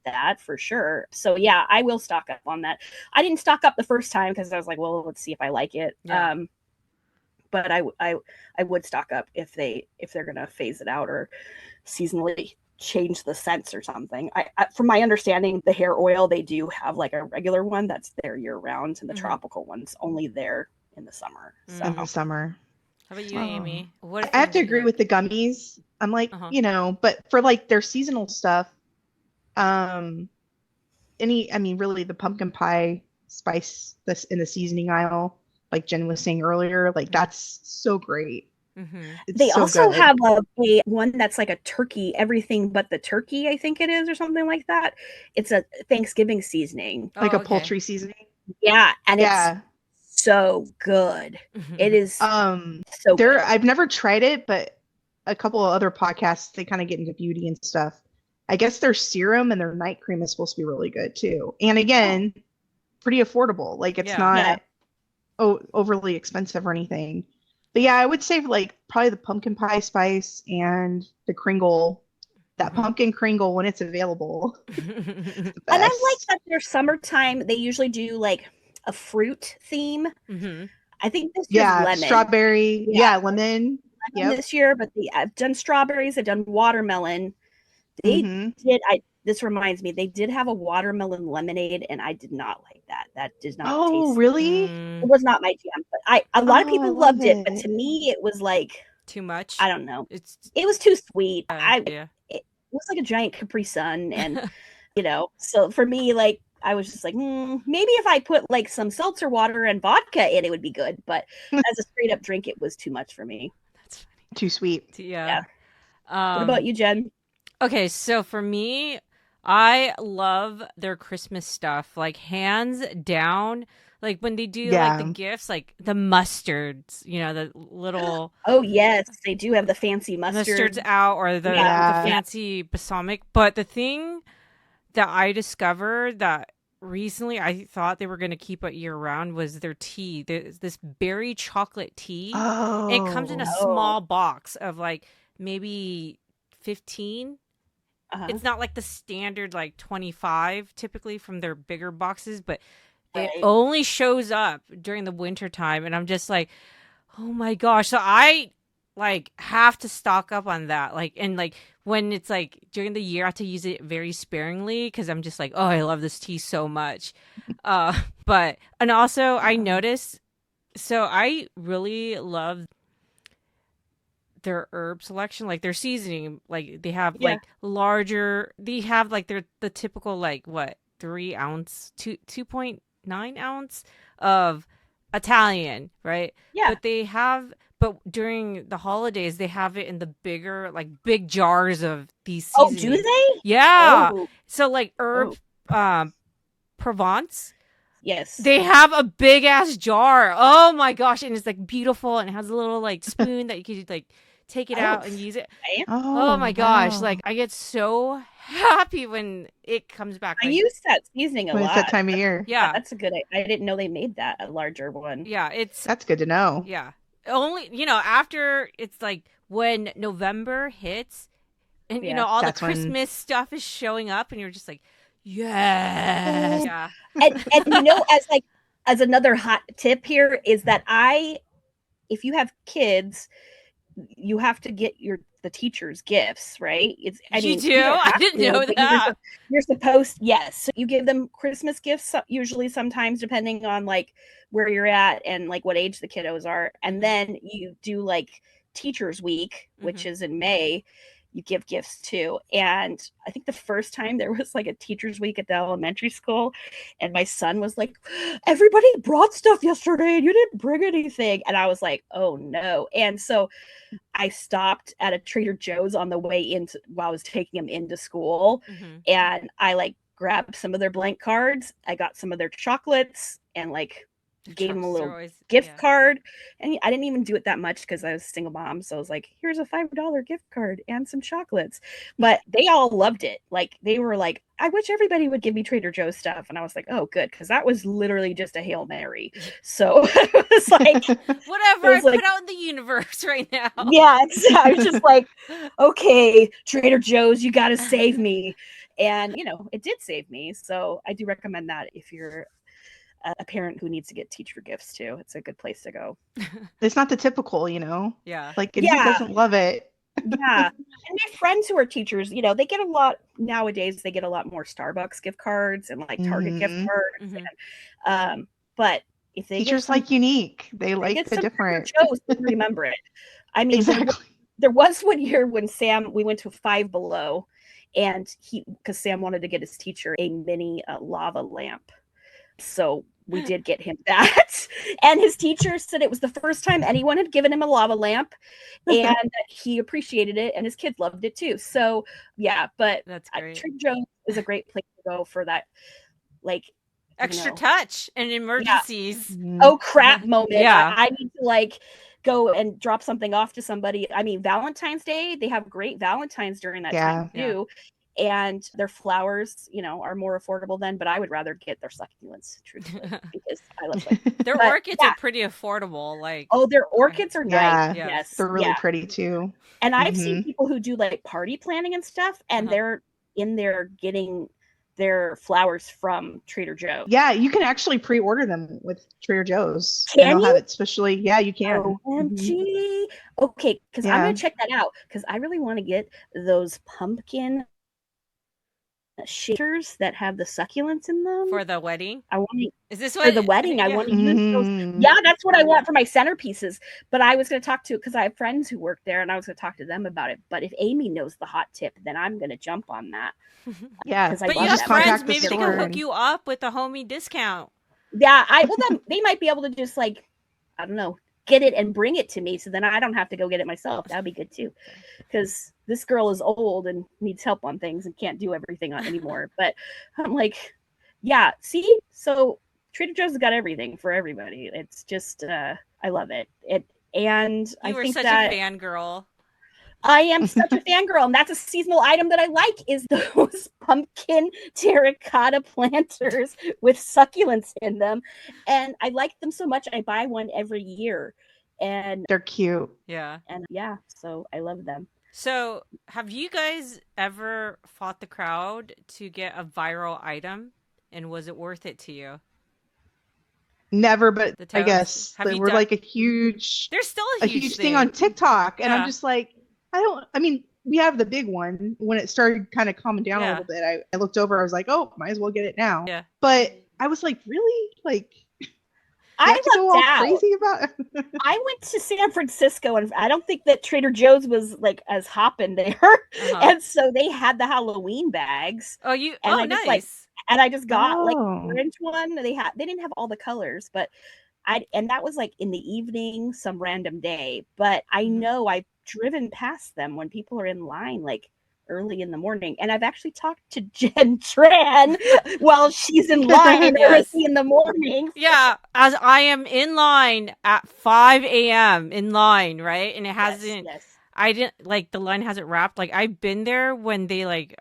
Speaker 2: that for sure. So yeah, I will stock up on that. I didn't stock up the first time because I was like, well, let's see if I like it. Yeah. But I would stock up if they're gonna phase it out or seasonally change the scents or something. I from my understanding, the hair oil, they do have like a regular one that's there year round, and the tropical one's only there in the summer. So.
Speaker 4: In the summer.
Speaker 1: How about you, Amy?
Speaker 4: I have to agree with the gummies. I'm like, but for like their seasonal stuff, really the pumpkin pie spice that's in the seasoning aisle, like Jen was saying earlier, like that's so great.
Speaker 2: They so also good. Have a one that's like a turkey, everything but the turkey, I think it is, or something like that. It's a Thanksgiving seasoning,
Speaker 4: like a poultry seasoning.
Speaker 2: Yeah, and it's so good. It is so good.
Speaker 4: I've never tried it, but a couple of other podcasts, they kind of get into beauty and stuff. I guess their serum and their night cream is supposed to be really good too. And again, pretty affordable. Like it's not overly expensive or anything. But yeah, I would say like probably the pumpkin pie spice and the kringle. That pumpkin kringle when it's available.
Speaker 2: And I like that their summertime, they usually do like a fruit theme. I think this year's lemon.
Speaker 4: Strawberry. Yeah, lemon.
Speaker 2: This year, but I've done strawberries, I've done watermelon. They did. This reminds me, they did have a watermelon lemonade, and I did not like that. That did not taste.
Speaker 4: Oh, really?
Speaker 2: It was not my jam. But a lot of people loved it, but to me, it was like
Speaker 1: too much.
Speaker 2: I don't know. It was too sweet.
Speaker 1: It
Speaker 2: was like a giant Capri Sun, and so for me, like I was just like, maybe if I put like some seltzer water and vodka in, it would be good. But as a straight up drink, it was too much for me.
Speaker 1: That's funny.
Speaker 4: Too sweet.
Speaker 1: Yeah.
Speaker 2: What about you, Jen?
Speaker 1: Okay, so for me, I love their Christmas stuff, like hands down. Like when they do like the gifts, like the mustards, the little.
Speaker 2: Oh yes, they do have the fancy
Speaker 1: mustards out, or the fancy balsamic. But the thing that I discovered that recently I thought they were going to keep it year round was their tea. There's this berry chocolate tea. It comes in a
Speaker 4: Oh.
Speaker 1: small box of like maybe 15.
Speaker 2: Uh-huh.
Speaker 1: It's not like the standard like 25 typically from their bigger boxes, but it
Speaker 2: Right.
Speaker 1: only shows up during the winter time, and I'm just like, oh my gosh. So I like have to stock up on that. Like, and like when it's like during the year, I have to use it very sparingly because I'm just like, oh, I love this tea so much. But and also I noticed, so I really love their herb selection, like their seasoning. Like they have
Speaker 2: Yeah.
Speaker 1: like larger. They have like the typical like what 3 ounce, 2.9 ounce of Italian, right?
Speaker 2: Yeah.
Speaker 1: But they have, but during the holidays, they have it in the bigger, like big jars of these
Speaker 2: Oh,
Speaker 1: seasonings.
Speaker 2: do they?
Speaker 1: Yeah.
Speaker 2: Oh,
Speaker 1: So like herb, Provence,
Speaker 2: yes.
Speaker 1: they have a big ass jar. Oh my gosh. And it's like beautiful, and it has a little like spoon that you could like take it out and use it. Oh my gosh.
Speaker 4: wow.
Speaker 1: Like I get so happy when it comes back.
Speaker 2: I
Speaker 1: Like,
Speaker 2: use that seasoning a
Speaker 4: When
Speaker 2: lot.
Speaker 4: it's that time of year.
Speaker 1: yeah.
Speaker 2: That's a good. I didn't know they made that a larger one.
Speaker 1: Yeah. It's,
Speaker 4: That's good to know.
Speaker 1: yeah. Only, after it's like when November hits and,
Speaker 2: Yeah.
Speaker 1: all the
Speaker 4: That's when-
Speaker 1: Christmas stuff is showing up and you're just like, yes. Yeah.
Speaker 2: And as another hot tip here is that if you have kids, you have to get the teachers gifts, right?
Speaker 1: You
Speaker 2: mean,
Speaker 1: do?
Speaker 2: you don't
Speaker 1: I
Speaker 2: have
Speaker 1: didn't
Speaker 2: to,
Speaker 1: know
Speaker 2: but
Speaker 1: that.
Speaker 2: You're supposed, yes. So you give them Christmas gifts, usually sometimes depending on like where you're at and like what age the kiddos are. And then you do like Teachers Week, which is in May. You give gifts too. And I think the first time there was like a Teachers Week at the elementary school, and my son was like, everybody brought stuff yesterday and you didn't bring anything. And I was like, oh no. And so I stopped at a Trader Joe's on the way into while I was taking him into school. And I like grabbed some of their blank cards. I got some of their chocolates and like gave him a little gift card. And I didn't even do it that much because I was a single mom. So I was like, here's a $5 gift card and some chocolates. But they all loved it. Like they were like, I wish everybody would give me Trader Joe's stuff. And I was like, oh, good. Because that was literally just a Hail Mary. So it was like,
Speaker 1: whatever I put out in the universe right now.
Speaker 2: Yeah, I was just like, okay, Trader Joe's, you got to save me. And, it did save me. So I do recommend that if you're a parent who needs to get teacher gifts too. It's a good place to go.
Speaker 4: It's not the typical,
Speaker 1: Yeah.
Speaker 4: Like, who doesn't love it?
Speaker 2: Yeah. And my friends who are teachers, they get a lot nowadays. They get a lot more Starbucks gift cards and like Target gift cards. And, but if they
Speaker 4: teachers like unique, they like the different.
Speaker 2: Shows to remember it. I mean,
Speaker 4: exactly.
Speaker 2: There was one year when we went to Five Below, and because Sam wanted to get his teacher a mini lava lamp, so we did get him that. And his teacher said it was the first time anyone had given him a lava lamp, and he appreciated it, and his kids loved it too. So yeah, but
Speaker 1: that's great.
Speaker 2: Trader Joe's is a great place to go for that, like
Speaker 1: extra touch and emergencies.
Speaker 2: Yeah. Oh crap moment.
Speaker 1: Yeah.
Speaker 2: I need to like go and drop something off to somebody. I mean, Valentine's Day, they have great Valentines during that time too. And their flowers, are more affordable then, but I would rather get their succulents, truthfully, because I love them.
Speaker 1: Their orchids are pretty affordable. Like,
Speaker 2: their orchids are nice.
Speaker 4: Yeah.
Speaker 2: Yes,
Speaker 4: they're really pretty too.
Speaker 2: And I've seen people who do like party planning and stuff, and they're in there getting their flowers from Trader Joe's.
Speaker 4: Yeah, you can actually pre-order them with Trader Joe's.
Speaker 2: Can
Speaker 4: and they'll
Speaker 2: you?
Speaker 4: have it especially. Yeah, you can.
Speaker 2: OMG. Okay, because I'm gonna check that out because I really want to get those pumpkin shakers that have the succulents in them
Speaker 1: for the wedding.
Speaker 2: I want to.
Speaker 1: Is this
Speaker 2: for the wedding? I want to use those. Yeah, that's what I want for my centerpieces. But I was going to talk to because I have friends who work there, and I was going to talk to them about it. But if Aimee knows the hot tip, then I'm going to jump on that.
Speaker 4: Yeah,
Speaker 1: but you have friends. Maybe they can hook you up with a homie discount.
Speaker 2: Yeah, then they might be able to just like, I don't know, get it and bring it to me, so then I don't have to go get it myself. That'd be good too, because this girl is old and needs help on things and can't do everything anymore. But I'm like, yeah, see, so Trader Joe's has got everything for everybody. It's just I love it. And
Speaker 1: you
Speaker 2: I
Speaker 1: were
Speaker 2: think
Speaker 1: such
Speaker 2: that
Speaker 1: a fangirl.
Speaker 2: I am such a fangirl, and that's a seasonal item that I like is those pumpkin terracotta planters with succulents in them. And I like them so much I buy one every year. And
Speaker 4: They're cute.
Speaker 1: Yeah.
Speaker 2: And yeah, so I love them.
Speaker 1: So, have you guys ever fought the crowd to get a viral item, and was it worth it to you?
Speaker 4: Never, but
Speaker 1: The
Speaker 4: I
Speaker 1: totes?
Speaker 4: guess
Speaker 1: Have
Speaker 4: they
Speaker 1: you
Speaker 4: were
Speaker 1: done-
Speaker 4: like a huge
Speaker 1: There's still
Speaker 4: a huge thing on TikTok, and
Speaker 1: Yeah.
Speaker 4: I'm just like, I mean, we have the big one. When it started kind of calming down a
Speaker 1: Yeah.
Speaker 4: little bit, I looked over, I was like, oh, might as well get it now.
Speaker 1: Yeah.
Speaker 4: But I was like, really? Like, you
Speaker 2: I
Speaker 4: have to go all
Speaker 2: lucked out.
Speaker 4: crazy about it?
Speaker 2: I went to San Francisco, and I don't think that Trader Joe's was like as hopping there. And so they had the Halloween bags.
Speaker 1: Oh, you?
Speaker 2: And
Speaker 1: Oh,
Speaker 2: I just,
Speaker 1: nice.
Speaker 2: and I just got like
Speaker 4: Oh.
Speaker 2: the orange one. They didn't have all the colors, but and that was like in the evening, some random day. But I know I've driven past them when people are in line, like early in the morning. And I've actually talked to Jen Tran while she's in line
Speaker 1: Yes.
Speaker 2: early in the morning.
Speaker 1: Yeah, as I am in line at 5 a.m. in line, right? And it hasn't,
Speaker 2: Yes.
Speaker 1: I didn't, like, the line hasn't wrapped. Like, I've been there when they, like,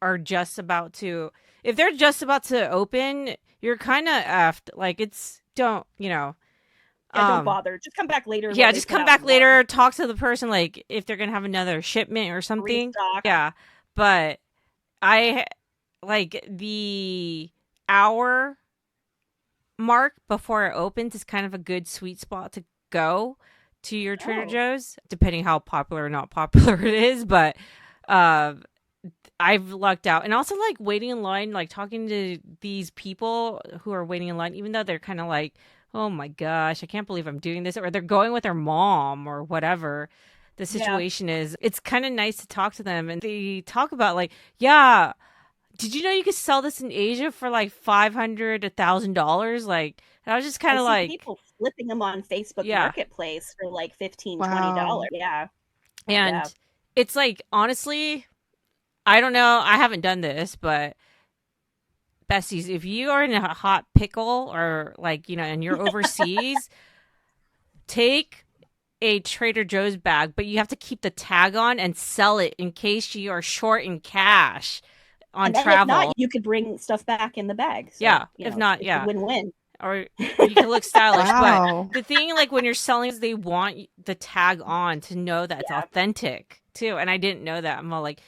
Speaker 1: are just about to, if they're just about to open, you're kind of effed. Like, don't
Speaker 2: don't bother. Just come back later.
Speaker 1: Yeah, just come back later, talk to the person, like, if they're going to have another shipment or something.
Speaker 2: Restock.
Speaker 1: Yeah, but I, like, the hour mark before it opens is kind of a good sweet spot to go to your Trader Joe's, depending how popular or not popular it is. But I've lucked out. And also, like, waiting in line, like, talking to these people who are waiting in line, even though they're kind of like, oh my gosh, I can't believe I'm doing this, or they're going with their mom or whatever the situation is. It's kind of nice to talk to them, and they talk about, like, yeah, did you know you could sell this in Asia for like $500 to $1,000? Like, and I was just kind of like,
Speaker 2: people flipping them on Facebook Marketplace for like $15, $20. Yeah.
Speaker 1: And it's like, honestly, I don't know, I haven't done this, but besties, if you are in a hot pickle or, like, and you're overseas, take a Trader Joe's bag, but you have to keep the tag on and sell it in case you are short in cash on travel.
Speaker 2: If not, you could bring stuff back in the bag. So,
Speaker 1: if not,
Speaker 2: it's a win-win.
Speaker 1: Or you can look stylish.
Speaker 4: Wow.
Speaker 1: But the thing, like, when you're selling, is they want the tag on to know that it's authentic too. And I didn't know that. I'm all like,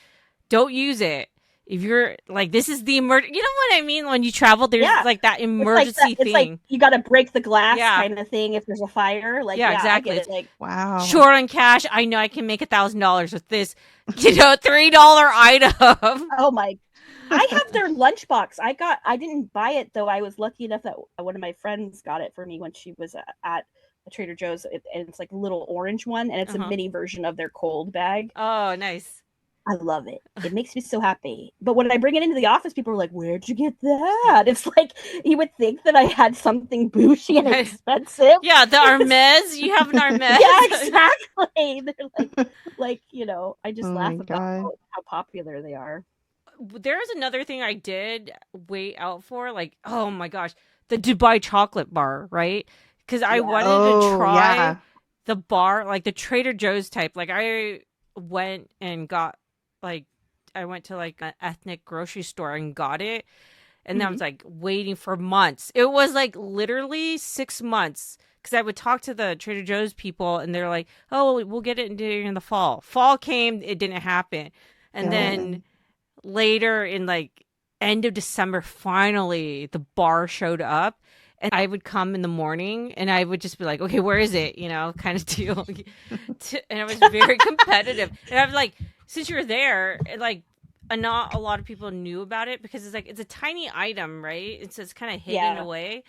Speaker 1: don't use it. If you're like, this is the you know what I mean? When you travel, there's like that emergency thing.
Speaker 2: It's like you got to break the glass kind of thing if there's a fire. Like,
Speaker 1: exactly.
Speaker 2: It's like,
Speaker 4: wow.
Speaker 1: Short on cash. I know I can make $1,000 with this, $3 item.
Speaker 2: Oh my! I have their lunchbox. I didn't buy it though. I was lucky enough that one of my friends got it for me when she was at a Trader Joe's, and it's like a little orange one, and it's a mini version of their cold bag.
Speaker 1: Oh, nice.
Speaker 2: I love it. It makes me so happy. But when I bring it into the office, people are like, where'd you get that? It's like, you would think that I had something bougie and expensive.
Speaker 1: Yeah, the Hermes. You have an Hermes.
Speaker 2: Yeah, exactly. They're like, I just laugh about how popular they are.
Speaker 1: There's another thing I did wait out for, like, oh my gosh, the Dubai chocolate bar, right? Because I wanted to try the bar, like the Trader Joe's type. Like, I went and got, like, I went to like an ethnic grocery store and got it. And then I was like waiting for months. It was like literally 6 months. Because I would talk to the Trader Joe's people and they're like, oh, we'll get it in the fall. Fall came, it didn't happen. And then later in like end of December, finally the bar showed up. And I would come in the morning and I would just be like, okay, where is it? Kind of deal. And I was very competitive. And I was like, since you're there, like, not a lot of people knew about it because it's like, it's a tiny item, right? It's kind of hidden away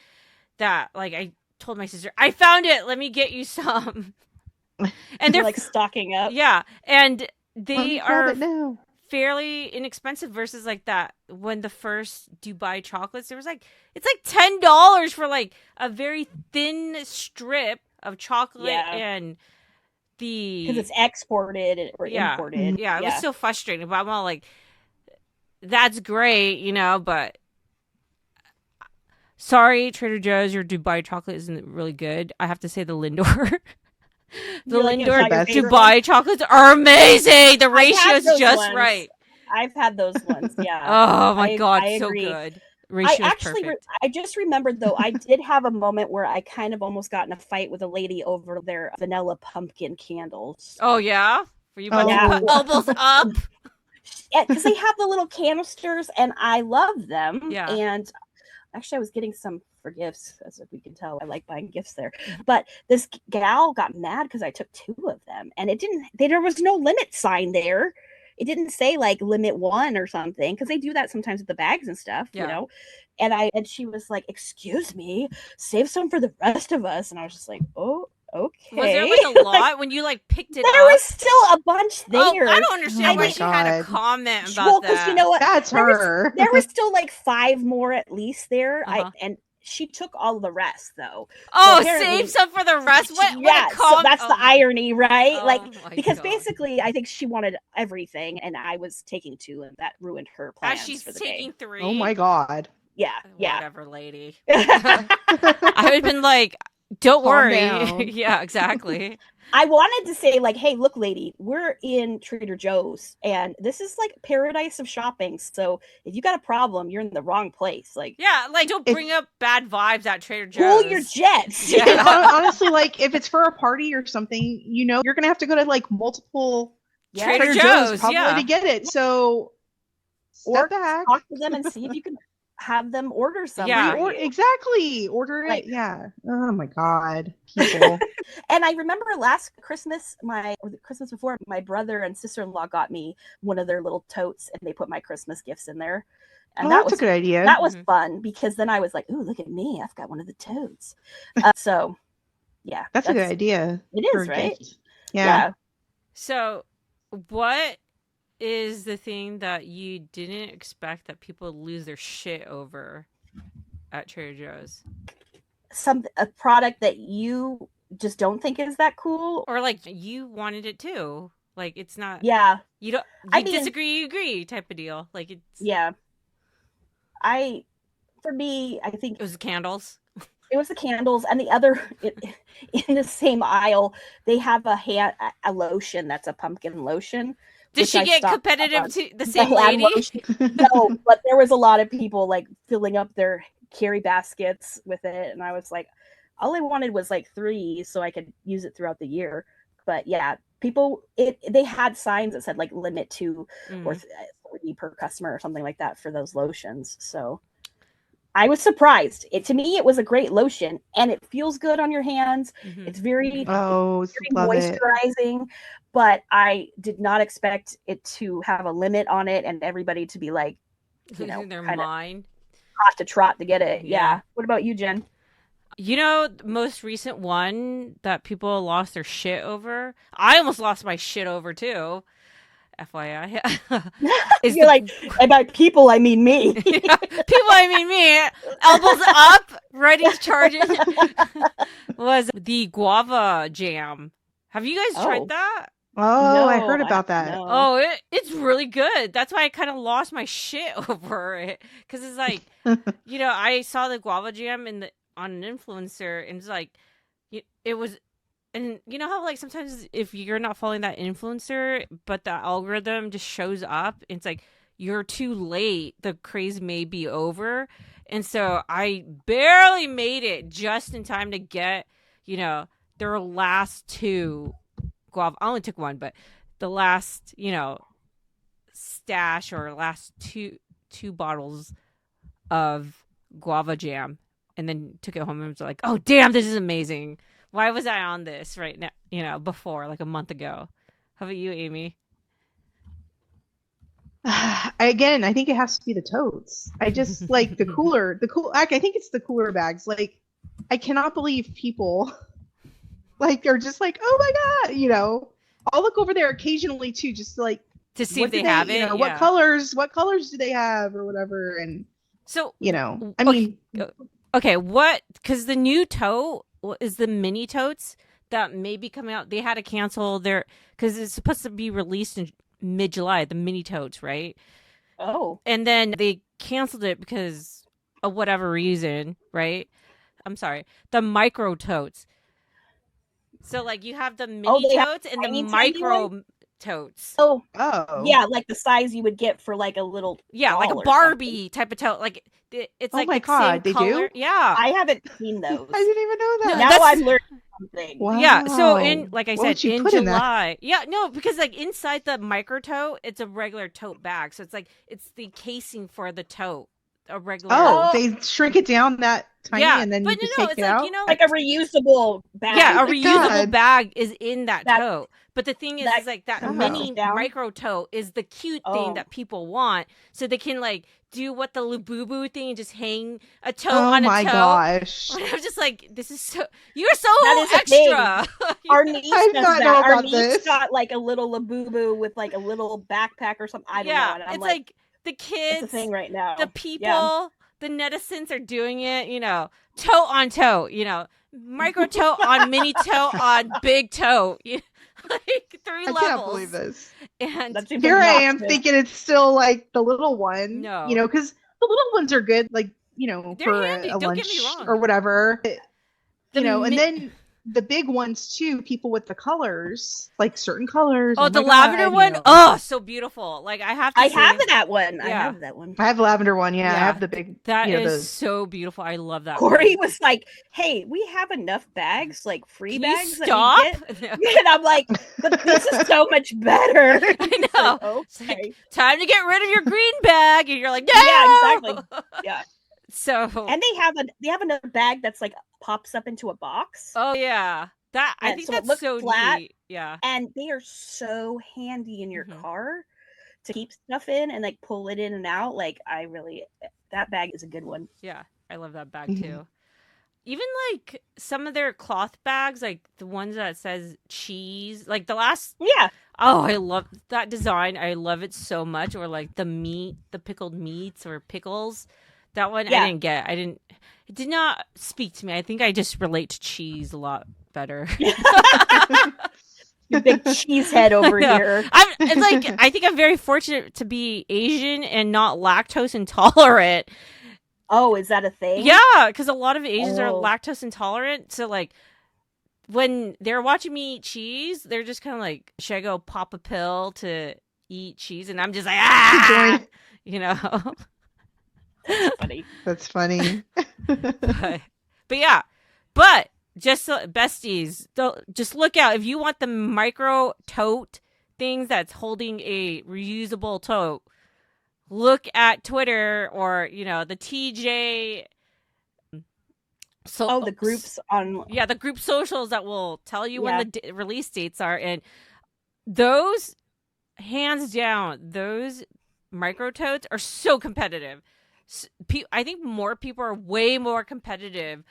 Speaker 1: that, like, I told my sister, I found it. Let me get you some. And they're
Speaker 2: like stocking up.
Speaker 1: Yeah. And they are fairly inexpensive versus like that when the first Dubai chocolates, there was like, it's like $10 for like a very thin strip of chocolate and
Speaker 2: because it's exported or imported.
Speaker 1: Yeah, it was so frustrating. But I'm all like, that's great, but sorry, Trader Joe's, your Dubai chocolate isn't really good. I have to say the Lindor The
Speaker 2: You're like, it's
Speaker 1: Lindor
Speaker 2: not your favorite one?
Speaker 1: Dubai chocolates are amazing. The ratio is
Speaker 2: those
Speaker 1: just
Speaker 2: ones.
Speaker 1: right.
Speaker 2: I've had those ones. Yeah.
Speaker 1: Oh my God,
Speaker 2: I
Speaker 1: so
Speaker 2: agree.
Speaker 1: good. Ratio is perfect.
Speaker 2: I just remembered though, I did have a moment where I kind of almost got in a fight with a lady over their vanilla pumpkin candles.
Speaker 1: Oh yeah, were you about
Speaker 2: Yeah.
Speaker 1: to put elbows up?
Speaker 2: Because they have the little canisters, and I love them.
Speaker 1: Yeah.
Speaker 2: And actually, I was getting some for gifts, as we can tell. I like buying gifts there. But this gal got mad because I took 2 of them, and there was no limit sign there. It didn't say like limit 1 or something, because they do that sometimes with the bags and stuff, you know. And she was like, "Excuse me, save some for the rest of us." And I was just like, "Oh, okay."
Speaker 1: Was there like a lot when you like picked it up?
Speaker 2: There was still a bunch there.
Speaker 1: Oh, I don't understand why she had a comment about that.
Speaker 2: You know what?
Speaker 4: That's her.
Speaker 2: There was still like 5 more at least there. And she took all the rest though.
Speaker 1: Oh, so save some for the rest. What
Speaker 2: so that's the irony, right? Because
Speaker 1: God.
Speaker 2: basically, I think she wanted everything, and I was taking 2, and that ruined her plans.
Speaker 1: As she's
Speaker 2: for the
Speaker 1: taking
Speaker 2: day.
Speaker 1: 3.
Speaker 4: Oh my God.
Speaker 2: Yeah.
Speaker 1: Whatever, lady. I would have been like, "Don't worry." Yeah, exactly.
Speaker 2: I wanted to say, like, "Hey, look, lady, we're in Trader Joe's, and this is like paradise of shopping. So if you got a problem, you're in the wrong place. Like,
Speaker 1: yeah, like don't bring up bad vibes at Trader Joe's.
Speaker 2: Cool your jets."
Speaker 4: Yeah. Honestly, like if it's for a party or something, you know, you're gonna have to go to like multiple
Speaker 1: Trader Joe's
Speaker 4: probably to get it. So
Speaker 2: or
Speaker 4: step back,
Speaker 2: talk to them and see if you can have them order something.
Speaker 1: Yeah,
Speaker 4: exactly. Order it. Yeah. Oh my God, people.
Speaker 2: And I remember last Christmas, or the Christmas before, my brother and sister-in-law got me one of their little totes, and they put my Christmas gifts in there. And that was
Speaker 4: a good idea.
Speaker 2: That was fun, because then I was like, "Ooh, look at me! I've got one of the totes." So, yeah,
Speaker 4: that's a good idea.
Speaker 2: It is, right?
Speaker 4: Yeah.
Speaker 1: So, what is the thing that you didn't expect that people lose their shit over at Trader Joe's?
Speaker 2: A product that you just don't think is that cool,
Speaker 1: or like you wanted it too. Like it's not.
Speaker 2: Yeah.
Speaker 1: You don't. You disagree, you agree, type of deal. Like it's.
Speaker 2: Yeah. For me, I think
Speaker 1: it was the candles.
Speaker 2: It was the candles, and the other in the same aisle, they have a lotion that's a pumpkin lotion.
Speaker 1: Did she get competitive to the same lady?
Speaker 2: No, but there was a lot of people like filling up their carry baskets with it, and I was like, all I wanted was like 3 so I could use it throughout the year. But yeah, they had signs that said like limit 2 or 3 per customer or something like that for those lotions. So I was surprised. To me, it was a great lotion, and it feels good on your hands. It's very moisturizing, but I did not expect it to have a limit on it and everybody to be like,
Speaker 1: losing their mind,
Speaker 2: hot to trot to get it. Yeah. What about you, Jen?
Speaker 1: You know, the most recent one that people lost their shit over. I almost lost my shit over too. FYI.
Speaker 2: You're like, and by people, I mean me.
Speaker 1: People, I mean me. Elbows up, ready to charge it. Was the guava jam. Have you guys tried that?
Speaker 4: Oh, no, I heard about that.
Speaker 1: Oh, it's really good. That's why I kind of lost my shit over it. Because it's like, you know, I saw the guava jam on an influencer, and it's like, it was. And you know how like sometimes if you're not following that influencer, but the algorithm just shows up, it's like you're too late. The craze may be over. And so I barely made it just in time to get, you know, their last 2 guava. I only took 1, but the last, you know, stash or last two bottles of guava jam, and then took it home and was like, oh damn, this is amazing. Why was I on this right now? You know, before, like a month ago. How about you, Aimee?
Speaker 4: Again, I think it has to be the totes. I just like the cooler. I think it's the cooler bags. Like, I cannot believe people like are just like, oh my God, you know. I'll look over there occasionally too, just to
Speaker 1: see if they have it.
Speaker 4: You know, what colors do they have or whatever. And
Speaker 1: so,
Speaker 4: you know, I mean,
Speaker 1: okay, because the new tote is the mini totes that may be coming out. They had to cancel because it's supposed to be released in mid-July, the mini totes, right?
Speaker 2: Oh.
Speaker 1: And then they canceled it because of whatever reason, right? I'm sorry. The micro totes. So like you have the
Speaker 2: Oh,
Speaker 1: mini
Speaker 2: they have
Speaker 1: totes and the
Speaker 2: tiny
Speaker 1: micro totes.
Speaker 2: Oh,
Speaker 4: Oh.
Speaker 2: yeah, like the size you would get for like a little
Speaker 1: Yeah, like a
Speaker 2: doll or
Speaker 1: Barbie type of tote. Like it's
Speaker 4: Oh
Speaker 1: like
Speaker 4: my
Speaker 1: the same
Speaker 4: God, they
Speaker 1: color.
Speaker 4: do?
Speaker 1: Yeah.
Speaker 2: I haven't seen those.
Speaker 4: I didn't even know
Speaker 1: No,
Speaker 4: that.
Speaker 2: Now
Speaker 1: that's-
Speaker 2: I'm learning something.
Speaker 4: Wow.
Speaker 1: Yeah, so in like I
Speaker 4: What
Speaker 1: said,
Speaker 4: would you
Speaker 1: in
Speaker 4: put in that?
Speaker 1: July. Yeah, no, because like inside the micro tote, it's a regular tote bag. So it's like it's the casing for the tote. A regular
Speaker 4: Oh, they shrink it down that tiny
Speaker 1: Yeah,
Speaker 4: and then
Speaker 1: but
Speaker 4: you just
Speaker 1: no,
Speaker 4: take
Speaker 1: it's
Speaker 4: it
Speaker 1: like,
Speaker 4: out?
Speaker 1: you know,
Speaker 2: Like a reusable bag.
Speaker 1: yeah, a
Speaker 4: my
Speaker 1: reusable
Speaker 4: God.
Speaker 1: bag is in that
Speaker 2: That-
Speaker 1: tote. But the thing is like that
Speaker 4: Oh.
Speaker 1: mini
Speaker 2: Down?
Speaker 1: micro tote is the cute thing
Speaker 2: Oh.
Speaker 1: that people want, so they can like do what the Labubu thing and just hang a tote
Speaker 4: Oh
Speaker 1: on a
Speaker 4: my
Speaker 1: tote.
Speaker 4: gosh.
Speaker 1: And I'm just like, this is so you're so
Speaker 2: That is a
Speaker 1: extra.
Speaker 2: Our niece
Speaker 4: I did
Speaker 2: does
Speaker 4: not
Speaker 2: that.
Speaker 4: know
Speaker 2: Our
Speaker 4: about
Speaker 2: niece
Speaker 4: this.
Speaker 2: got like a little Labubu with like a little backpack or something. I don't
Speaker 1: yeah,
Speaker 2: know. And I'm
Speaker 1: it's
Speaker 2: like,
Speaker 1: the
Speaker 2: it's
Speaker 1: kids,
Speaker 2: a thing right now.
Speaker 1: the people,
Speaker 2: Yeah.
Speaker 1: the netizens are doing it. You know, tote on tote. You know, micro tote on mini tote on big tote. Like 3
Speaker 4: I
Speaker 1: levels.
Speaker 4: cannot believe this.
Speaker 2: That
Speaker 1: And
Speaker 2: seems
Speaker 4: Here I am
Speaker 2: obnoxious.
Speaker 4: thinking it's still like the little one.
Speaker 1: No.
Speaker 4: You know, because the little ones are good, like, you know,
Speaker 1: They're
Speaker 4: for
Speaker 1: handy,
Speaker 4: a
Speaker 1: don't get me
Speaker 4: lunch
Speaker 1: wrong.
Speaker 4: or whatever.
Speaker 1: The
Speaker 4: You know, and
Speaker 1: mi-
Speaker 4: then the big ones too, people with the colors, like certain colors.
Speaker 1: oh, the
Speaker 4: my
Speaker 1: lavender
Speaker 4: God, you
Speaker 1: one.
Speaker 4: know.
Speaker 1: Oh, so beautiful. Like I have to
Speaker 2: I
Speaker 1: say,
Speaker 2: have that one. I
Speaker 1: Yeah.
Speaker 2: have that one.
Speaker 4: I have a lavender one. Yeah, I
Speaker 1: Yeah,
Speaker 4: have the big.
Speaker 1: that
Speaker 4: you know,
Speaker 1: is
Speaker 4: the,
Speaker 1: so beautiful. I love that.
Speaker 2: Corey
Speaker 1: one.
Speaker 2: was like, "Hey, we have enough bags, like free
Speaker 1: Can you
Speaker 2: bags
Speaker 1: stop?
Speaker 2: that we get." And I'm like, "But this is so much better."
Speaker 1: I
Speaker 2: He's
Speaker 1: know.
Speaker 2: like,
Speaker 1: It's like,
Speaker 2: okay.
Speaker 1: time to get rid of your green bag, and you're like, no.
Speaker 2: Yeah, exactly. Yeah.
Speaker 1: So,
Speaker 2: And they have another bag that's like pops up into a box.
Speaker 1: oh yeah, that I
Speaker 2: And
Speaker 1: think
Speaker 2: so it
Speaker 1: that's
Speaker 2: looks
Speaker 1: so
Speaker 2: flat.
Speaker 1: neat. Yeah.
Speaker 2: And they are so handy in your
Speaker 1: Mhm.
Speaker 2: car to keep stuff in and like pull it in and out. Like that bag is a good one.
Speaker 1: Yeah, I love that bag
Speaker 4: Mhm.
Speaker 1: too. Even like some of their cloth bags, like the ones that says cheese, like the last.
Speaker 2: Yeah.
Speaker 1: Oh, I love that design. I love it so much. Or like the pickled meats or pickles. That one
Speaker 2: Yeah.
Speaker 1: I didn't get. It did not speak to me. I think I just relate to cheese a lot better.
Speaker 2: Your big cheese head over
Speaker 1: I know.
Speaker 2: here.
Speaker 1: It's like I think I'm very fortunate to be Asian and not lactose intolerant.
Speaker 2: Oh, is that a thing?
Speaker 1: Yeah, because a lot of Asians are
Speaker 2: Oh.
Speaker 1: lactose intolerant. So like when they're watching me eat cheese, they're just kind of like, should I go pop a pill to eat cheese? And I'm just like, ah,
Speaker 4: Join.
Speaker 1: you know.
Speaker 2: That's funny.
Speaker 4: That's funny.
Speaker 1: but yeah, but just besties, just look out if you want the micro tote things that's holding a reusable tote. Look at Twitter or the TJ. So
Speaker 2: Oh, the groups on.
Speaker 1: yeah, the group socials that will tell you when
Speaker 2: Yeah.
Speaker 1: the release dates are, and those hands down, those micro totes are so competitive. I think more people are way more competitive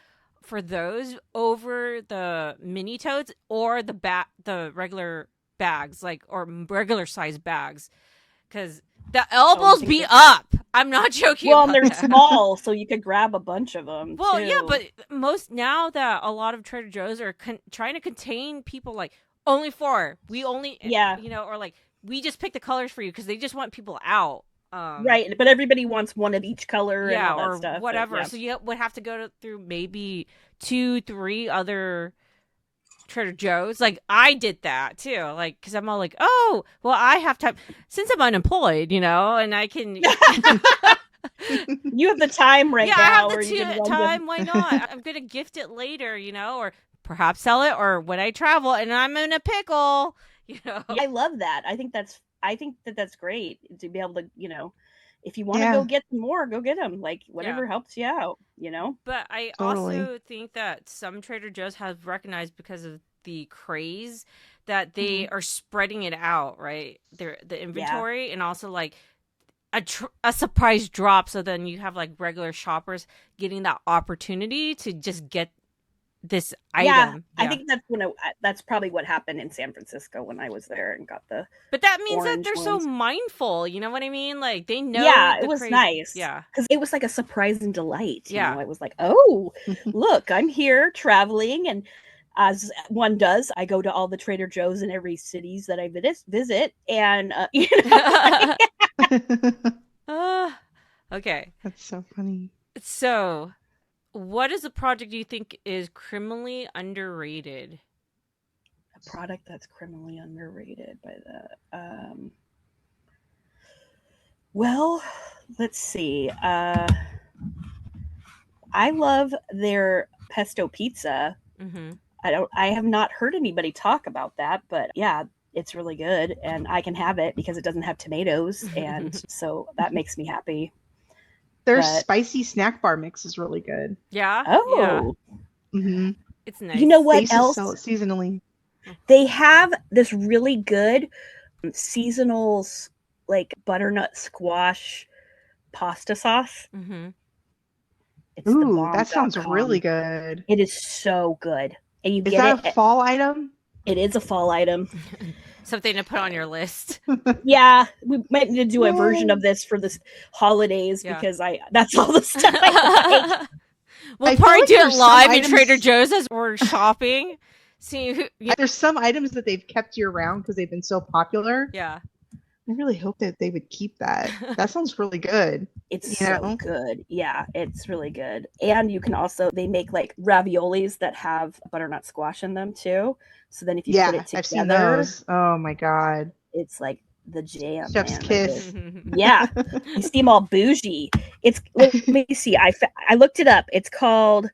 Speaker 1: for those over the mini totes or the regular bags, like or regular size bags, because the elbows be up. I'm not joking.
Speaker 2: Well,
Speaker 1: about
Speaker 2: and they're
Speaker 1: that.
Speaker 2: small, so you could grab a bunch of them.
Speaker 1: Well,
Speaker 2: too.
Speaker 1: yeah, but now that a lot of Trader Joe's are trying to contain people, like only 4, we only,
Speaker 2: Yeah.
Speaker 1: or like we just pick the colors for you because they just want people out.
Speaker 2: Right, but everybody wants one of each color
Speaker 1: Yeah,
Speaker 2: and all that
Speaker 1: or
Speaker 2: stuff.
Speaker 1: whatever.
Speaker 2: Yeah.
Speaker 1: So you would have to go through maybe 2, 3 other Trader Joe's. Like I did that too, like because I'm all like, oh, well, I have time since I'm unemployed, and I can.
Speaker 2: You have the time right
Speaker 1: yeah,
Speaker 2: now.
Speaker 1: I have
Speaker 2: where
Speaker 1: the
Speaker 2: you can run
Speaker 1: time. Why not? I'm gonna gift it later, or perhaps sell it, or when I travel and I'm in a pickle,
Speaker 2: I love that. I think that's great to be able to, if you want to
Speaker 4: Yeah.
Speaker 2: go get some more, go get them. Like whatever helps you out,
Speaker 1: But I
Speaker 4: Totally.
Speaker 1: also think that some Trader Joe's have recognized because of the craze that they are spreading it out, right? The inventory and also like a surprise drop. So then you have like regular shoppers getting that opportunity to just get this item.
Speaker 2: I think that's probably what happened in San Francisco when I was there and got the.
Speaker 1: But that means that
Speaker 2: orange
Speaker 1: they're so
Speaker 2: ones.
Speaker 1: mindful. You know what I mean? Like they know.
Speaker 2: Yeah,
Speaker 1: the
Speaker 2: it was
Speaker 1: craze.
Speaker 2: nice.
Speaker 1: Yeah.
Speaker 2: Because it was like a surprise and delight.
Speaker 1: Yeah.
Speaker 2: I was like, oh, look, I'm here traveling, and as one does, I go to all the Trader Joe's in every cities that I visit, and
Speaker 1: Okay.
Speaker 4: That's so funny.
Speaker 1: So, what is a project you think is criminally underrated?
Speaker 2: product that's criminally underrated by the well, let's see. I love their pesto pizza.
Speaker 1: Mm-hmm.
Speaker 2: I have not heard anybody talk about that, but yeah, it's really good and I can have it because it doesn't have tomatoes, and so that makes me happy.
Speaker 4: Their spicy snack bar mix is really good.
Speaker 1: Yeah.
Speaker 2: Oh.
Speaker 1: Yeah.
Speaker 4: Mm-hmm.
Speaker 1: It's nice.
Speaker 2: You know
Speaker 4: They
Speaker 2: what
Speaker 4: used to
Speaker 2: else?
Speaker 4: sell it seasonally.
Speaker 2: They have this really good seasonal like butternut squash pasta sauce.
Speaker 1: Mm-hmm.
Speaker 2: It's
Speaker 4: Ooh, that sounds
Speaker 2: thebomb.com.
Speaker 4: really good.
Speaker 2: It is so good. And you
Speaker 4: Is
Speaker 2: get
Speaker 4: that a fall item?
Speaker 2: It is a fall item.
Speaker 1: Something to put on your list.
Speaker 2: Yeah, we might need to do a version of this for the holidays because that's all the stuff I like.
Speaker 1: We'll probably do it live in Trader Joe's as we're shopping. See,
Speaker 4: there's some items that they've kept year round because they've been so popular.
Speaker 1: Yeah.
Speaker 4: I really hope that they would keep that. That sounds really good.
Speaker 2: It's so good. Yeah, it's really good. And you can also, they make like raviolis that have butternut squash in them too. So then if you put it together,
Speaker 4: I've seen those. Oh my God.
Speaker 2: It's like the jam.
Speaker 4: Chef's kiss.
Speaker 2: Yeah. You seem all bougie. Let me see. I looked it up. It's called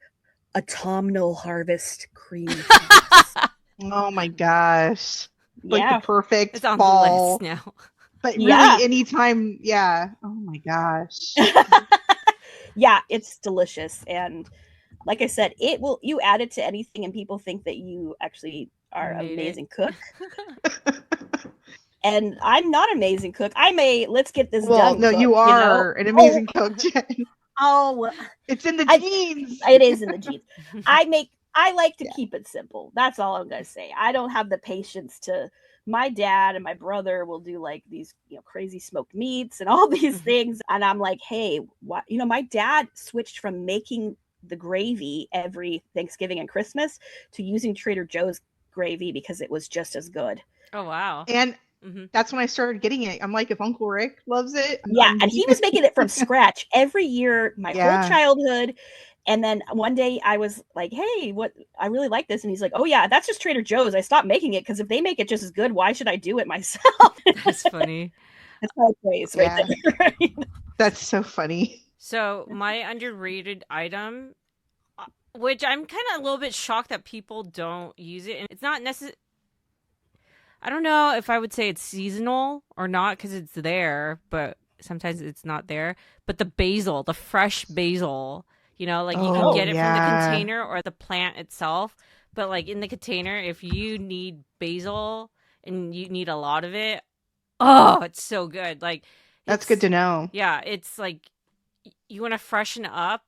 Speaker 2: Autumnal Harvest Cream Cheese.
Speaker 4: Oh my gosh. Like the perfect
Speaker 1: it's on
Speaker 4: fall.
Speaker 1: the list now.
Speaker 4: But really anytime, Oh my gosh.
Speaker 2: Yeah, it's delicious. And like I said, you add it to anything and people think that you actually are an amazing cook. And I'm not an amazing cook. Let's get this done.
Speaker 4: No, you are an amazing cook, Jen.
Speaker 2: Oh,
Speaker 4: it's in the genes.
Speaker 2: It is in the genes. I like to keep it simple. That's all I'm gonna say. I don't have the patience to. My dad and my brother will do like these, crazy smoked meats and all these things, and I'm like, hey, what? My dad switched from making the gravy every Thanksgiving and Christmas to using Trader Joe's gravy because it was just as good.
Speaker 1: Oh wow!
Speaker 4: And that's when I started getting it. I'm like, if Uncle Rick loves it,
Speaker 2: and he was making it from scratch every year, my whole childhood. And then one day I was like, hey, I really like this. And he's like, oh yeah, that's just Trader Joe's. I stopped making it because if they make it just as good, why should I do it myself?
Speaker 1: That's funny.
Speaker 2: That's my praise right there.
Speaker 4: That's so funny.
Speaker 1: So my underrated item, which I'm kind of a little bit shocked that people don't use it. And it's not necessary. I don't know if I would say it's seasonal or not because it's there, but sometimes it's not there. But the basil, the fresh basil, you can get it from the container or the plant itself. But like in the container, if you need basil and you need a lot of it, it's so good. Like
Speaker 4: that's good to know.
Speaker 1: Yeah, it's like you want to freshen up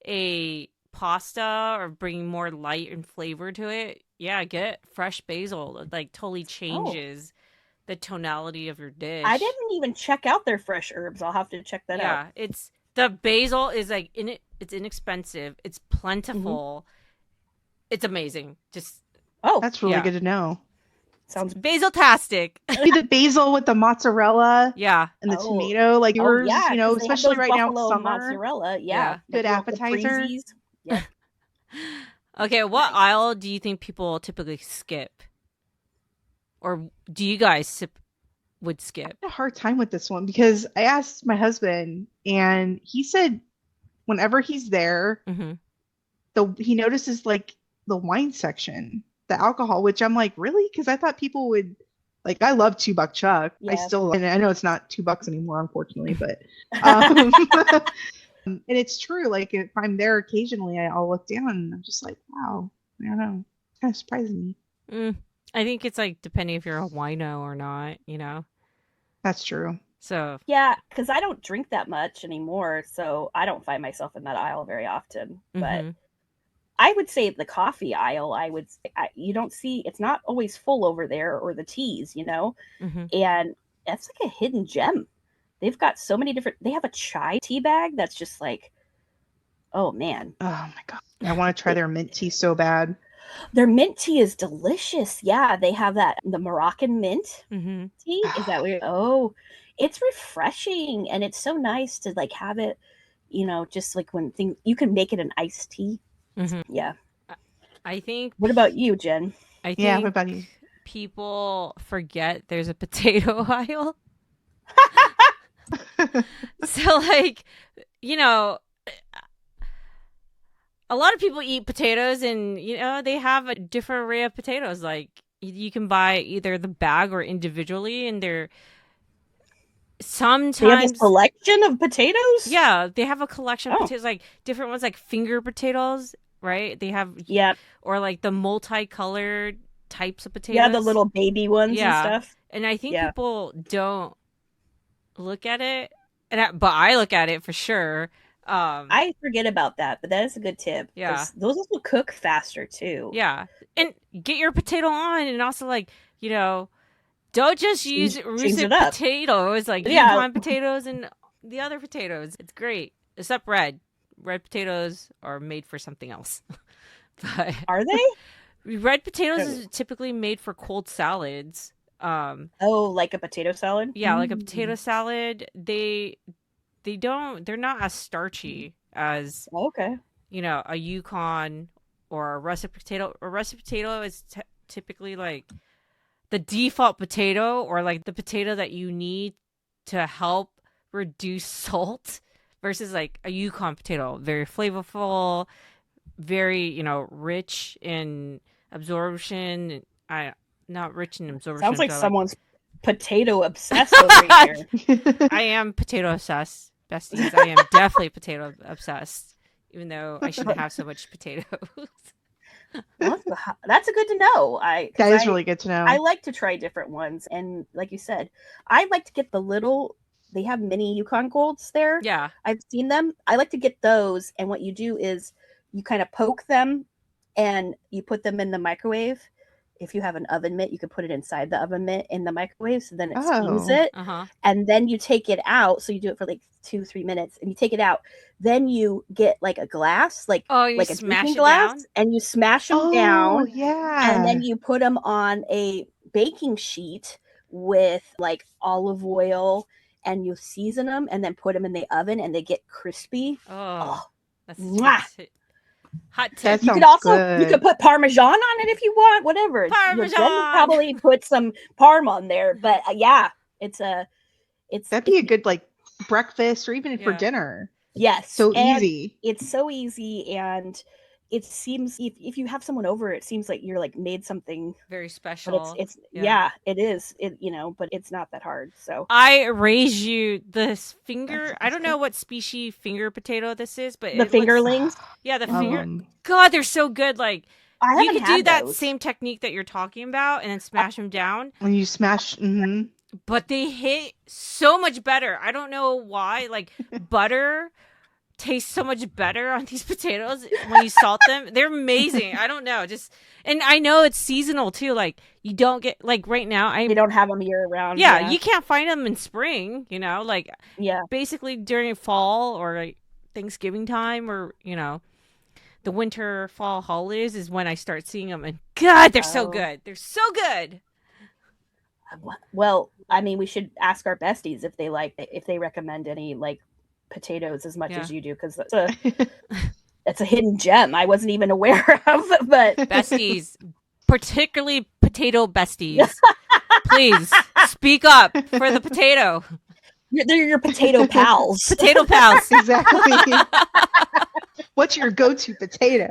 Speaker 1: a pasta or bring more light and flavor to it. Yeah, get fresh basil. It like totally changes the tonality of your dish.
Speaker 2: I didn't even check out their fresh herbs. I'll have to check that out.
Speaker 1: Yeah, the basil is like it's inexpensive. It's plentiful. It's amazing. Just
Speaker 4: that's really good to know.
Speaker 2: Sounds
Speaker 1: basil-tastic.
Speaker 4: The basil with the mozzarella, and the tomato, like yours, especially right now in summer.
Speaker 2: Mozzarella,
Speaker 4: good appetizer.
Speaker 2: Yeah.
Speaker 1: Okay, what aisle do you think people typically skip, or do you guys would skip?
Speaker 4: I had a hard time with this one because I asked my husband, and he said whenever he's there, he notices like the wine section, the alcohol, which I'm like, really? Because I thought people would like. I love $2 Chuck. I still, and I know it's not $2 anymore, unfortunately, but and it's true. Like if I'm there occasionally, I'll look down and I'm just like, wow, I don't know, it's kind of surprising me.
Speaker 1: I think it's like depending if you're a wino or not.
Speaker 4: That's true.
Speaker 1: So
Speaker 2: yeah, because I don't drink that much anymore, so I don't find myself in that aisle very often. But I would say the coffee aisle, you don't see, it's not always full over there, or the teas, and that's like a hidden gem. They've got so many they have a chai tea bag that's just like, oh man.
Speaker 4: Oh my God. I want to try their mint tea so bad.
Speaker 2: Their mint tea is delicious. Yeah, they have the Moroccan mint tea. Is that weird? Oh, it's refreshing, and it's so nice to like have it, just like when you can make it an iced tea. Yeah.
Speaker 1: I think.
Speaker 2: What about you, Jen?
Speaker 1: I think,
Speaker 4: what about you?
Speaker 1: people forget there's a potato aisle. So, like, you know, a lot of people eat potatoes, and, you know, they have a different array of potatoes. Like, you can buy either the bag or individually, and they're sometimes...
Speaker 2: They have a selection of potatoes?
Speaker 1: Yeah, they have a collection of potatoes, like different ones, like finger potatoes, right? They have...
Speaker 2: Yeah.
Speaker 1: Or like the multicolored types of potatoes.
Speaker 2: Yeah, the little baby ones and stuff.
Speaker 1: And I think people don't look at it, but I look at it for sure.
Speaker 2: I forget about that, but that is a good tip.
Speaker 1: Yeah,
Speaker 2: those also cook faster too.
Speaker 1: Yeah, and get your potato on, and also, like, you know, don't just use russet potatoes, like Yukon potatoes and the other potatoes. It's great, except red. Red potatoes are made for something else. But
Speaker 2: are they?
Speaker 1: Red potatoes is typically made for cold salads.
Speaker 2: Like a potato salad?
Speaker 1: Yeah, like a potato salad. They're not as starchy as you know, a Yukon or a russet potato. A russet potato is typically like the default potato, or like the potato that you need to help reduce salt, versus like a Yukon potato, very flavorful, very, you know, rich in absorption. Not rich in absorption.
Speaker 2: Sounds like someone's potato obsessed over here.
Speaker 1: I am potato obsessed, besties. I am definitely potato obsessed, even though I shouldn't have so much potatoes.
Speaker 2: That's a good to know.
Speaker 4: That is really good to know.
Speaker 2: I like to try different ones, and like you said, I like to get the little. They have mini Yukon Golds there.
Speaker 1: Yeah,
Speaker 2: I've seen them. I like to get those, and what you do is you kind of poke them, and you put them in the microwave. If you have an oven mitt, you can put it inside the oven mitt in the microwave, so then it steams it. And then you take it out. So you do it for like 2-3 minutes, and you take it out. Then you get like a glass, like a drinking glass, down? And you smash them down.
Speaker 4: Yeah.
Speaker 2: And then you put them on a baking sheet with like olive oil, and you season them, and then put them in the oven, and they get crispy.
Speaker 1: That's hot tip.
Speaker 2: You could also you could put Parmesan on it if you want, whatever.
Speaker 1: Parmesan.
Speaker 2: You probably put some Parm on there, but
Speaker 4: that'd be a good like breakfast or even for dinner.
Speaker 2: Yes,
Speaker 4: so easy.
Speaker 2: It's so easy, and it seems if you have someone over, it seems like you're like made something
Speaker 1: very special.
Speaker 2: But it is. But it's not that hard. So
Speaker 1: I raise you this finger. I don't know what species finger potato this is, but
Speaker 2: the fingerlings.
Speaker 1: The finger. God, they're so good. Like you could do that
Speaker 2: those.
Speaker 1: Same technique that you're talking about, and then smash them down.
Speaker 4: When you smash,
Speaker 1: but they hit so much better. I don't know why. Like butter tastes so much better on these potatoes when you salt them. They're amazing. I don't know. And I know it's seasonal too. Like you don't get like right now.
Speaker 2: You don't have them year round.
Speaker 1: Yeah, you can't find them in spring. You know, like basically during fall or like Thanksgiving time, or you know, the winter fall holidays is when I start seeing them. And God, they're so good. They're so good.
Speaker 2: Well, I mean, we should ask our besties if they recommend any like potatoes as much as you do, because it's a hidden gem I wasn't even aware of. But
Speaker 1: besties, particularly potato besties, please speak up for the potato.
Speaker 2: They're your potato pals.
Speaker 1: Potato pals.
Speaker 4: Exactly. What's your go-to potato?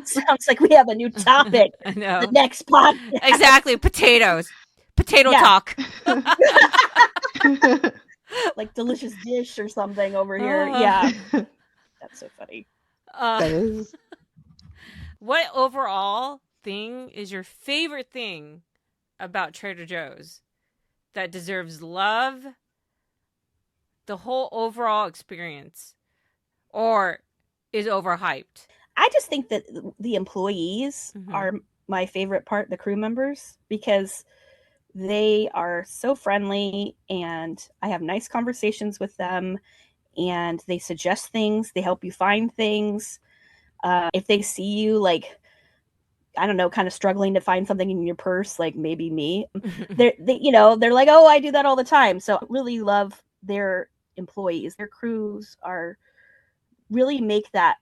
Speaker 2: Sounds like we have a new topic.
Speaker 1: I know.
Speaker 2: The next podcast.
Speaker 1: Exactly. Potatoes. Potato talk.
Speaker 2: Like delicious dish or something over here. Yeah. That's so funny.
Speaker 4: That is.
Speaker 1: What overall thing is your favorite thing about Trader Joe's that deserves love? The whole overall experience, or is overhyped?
Speaker 2: I just think that the employees are my favorite part, the crew members, because they are so friendly, and I have nice conversations with them, and they suggest things. They help you find things. If they see you, like, I don't know, kind of struggling to find something in your purse, like maybe me, they're like, oh, I do that all the time. So I really love their employees. Their crews really make that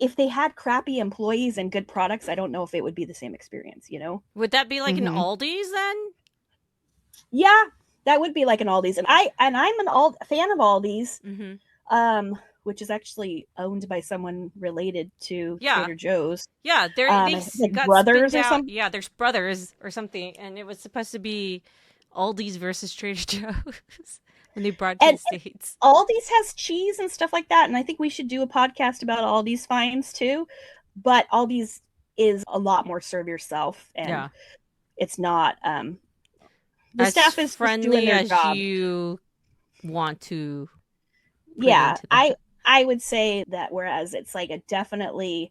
Speaker 2: if they had crappy employees and good products, I don't know if it would be the same experience, you know?
Speaker 1: Would that be like an Aldi's then?
Speaker 2: Yeah, that would be like an Aldi's. And I'm an fan of Aldi's, which is actually owned by someone related to Trader Joe's.
Speaker 1: Yeah, they
Speaker 2: like
Speaker 1: got
Speaker 2: brothers or
Speaker 1: out.
Speaker 2: something.
Speaker 1: Yeah, there's brothers or something, and it was supposed to be Aldi's versus Trader Joe's when they brought it to the States.
Speaker 2: Aldi's has cheese and stuff like that, and I think we should do a podcast about Aldi's finds too. But Aldi's is a lot more serve yourself, and it's not the staff is
Speaker 1: friendly
Speaker 2: as
Speaker 1: job. You want to.
Speaker 2: Yeah, I would say that, whereas it's like a definitely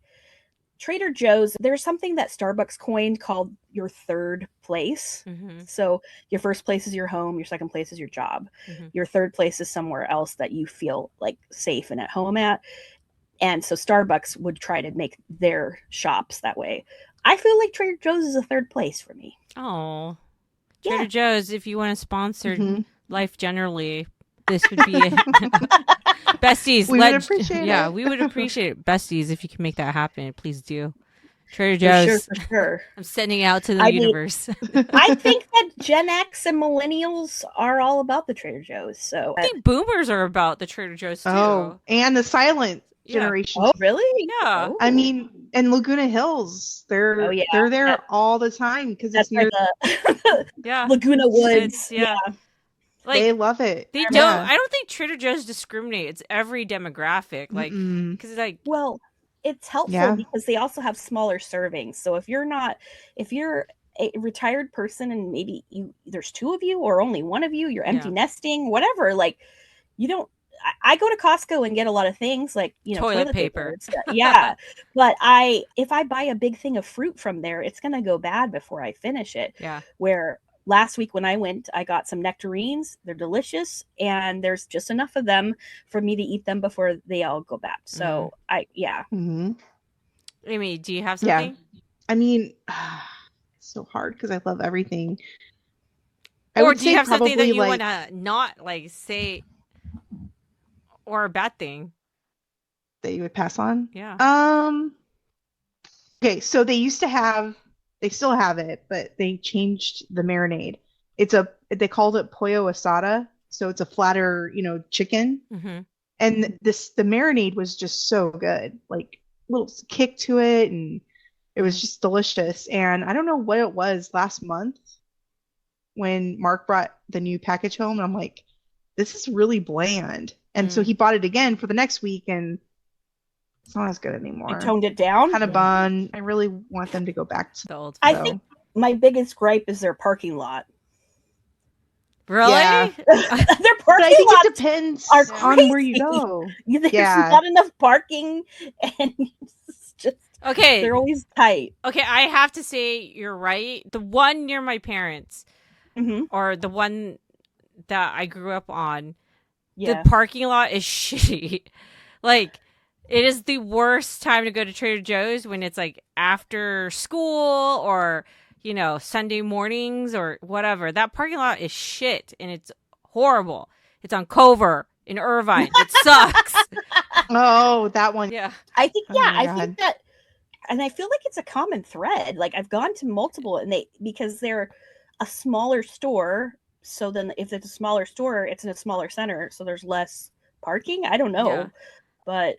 Speaker 2: Trader Joe's, there's something that Starbucks coined called your third place. So your first place is your home, your second place is your job. Your third place is somewhere else that you feel like safe and at home at. And so Starbucks would try to make their shops that way. I feel like Trader Joe's is a third place for me.
Speaker 1: Oh, Trader Joe's, if you want to sponsor Life Generally, this would be it. Besties,
Speaker 4: we would appreciate it.
Speaker 1: Yeah, we would appreciate it. Besties, if you can make that happen, please do. Trader Joe's.
Speaker 2: For sure.
Speaker 1: I'm sending out to the universe.
Speaker 2: I think that Gen X and millennials are all about the Trader Joe's. So
Speaker 1: I think boomers are about the Trader Joe's too.
Speaker 4: Oh, and the silent generation.
Speaker 2: Oh, really?
Speaker 1: Yeah.
Speaker 2: Oh.
Speaker 4: I mean, in Laguna Hills, they're there all the time because it's near
Speaker 2: Laguna Woods.
Speaker 1: Like,
Speaker 4: they love it.
Speaker 1: They don't. I don't think Trader Joe's discriminate. It's every demographic. Like, because it's like,
Speaker 2: well, it's helpful because they also have smaller servings. So if you're a retired person and maybe there's two of you or only one of you, you're empty nesting, whatever. Like, you don't. I go to Costco and get a lot of things like,
Speaker 1: toilet paper.
Speaker 2: But if I buy a big thing of fruit from there, it's gonna go bad before I finish it.
Speaker 1: Yeah.
Speaker 2: Where last week when I went, I got some nectarines. They're delicious, and there's just enough of them for me to eat them before they all go bad. So
Speaker 1: Aimee, do you have something?
Speaker 4: Yeah. I mean, it's so hard because I love everything.
Speaker 1: Or do you have something that you want to not like say, or a bad thing
Speaker 4: that you would pass on?
Speaker 1: Yeah.
Speaker 4: Okay, so they still have it, but they changed the marinade. They called it pollo asada, so it's a flatter, chicken. And the marinade was just so good, like little kick to it, and it was just delicious. And I don't know what it was last month when Mark brought the new package home, and I'm like, this is really bland. And so he bought it again for the next week, and it's not as good anymore.
Speaker 2: I toned it down.
Speaker 4: Kind of bummed. I really want them to go back to
Speaker 1: the old.
Speaker 2: I think my biggest gripe is their parking lot.
Speaker 1: Really?
Speaker 2: Yeah. Their parking
Speaker 4: but I think
Speaker 2: lots
Speaker 4: it depends
Speaker 2: on
Speaker 4: where you go.
Speaker 2: There's not enough parking, and it's just they're always tight.
Speaker 1: Okay, I have to say you're right. The one near my parents, or the one that I grew up on, the parking lot is shitty. Like, it is the worst time to go to Trader Joe's when it's like after school or, Sunday mornings or whatever. That parking lot is shit and it's horrible. It's on Cover in Irvine. It sucks.
Speaker 4: Oh, that one.
Speaker 1: Yeah.
Speaker 2: I think, I think that, and I feel like it's a common thread. Like, I've gone to multiple, and because they're a smaller store. So then if it's a smaller store, it's in a smaller center. So there's less parking. I don't know.
Speaker 1: Yeah.
Speaker 2: But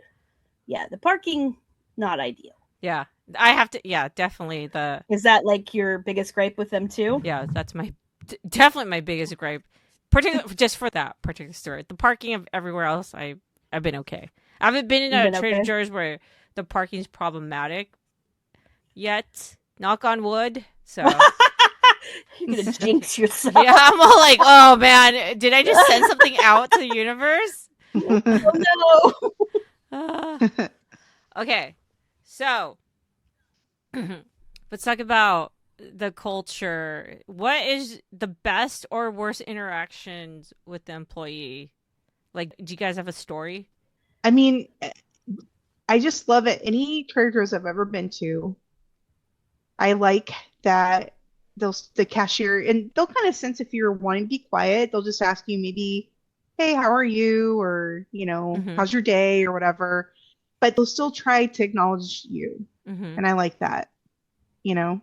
Speaker 2: the parking, not ideal.
Speaker 1: Yeah. I have to, definitely
Speaker 2: Is that like your biggest gripe with them too?
Speaker 1: Yeah, that's definitely my biggest gripe. Particularly just for that particular store. The parking of everywhere else, I've been okay. I haven't been in a Trader Joe's where the parking is problematic yet. Knock on wood. So
Speaker 2: you're gonna jinx yourself.
Speaker 1: Yeah, I'm all like, oh man, did I just send something out to the universe?
Speaker 2: Oh
Speaker 1: no. Okay, so let's talk about the culture. What is the best or worst interactions with the employee? Like, do you guys have a story?
Speaker 4: I mean, I just love it. Any Trader Joe's I've ever been to, I like that the cashier, and they'll kind of sense if you're wanting to be quiet. They'll just ask you maybe, hey, how are you? Or, how's your day or whatever. but they'll still try to acknowledge you.
Speaker 1: Mm-hmm.
Speaker 4: And I like that, you know?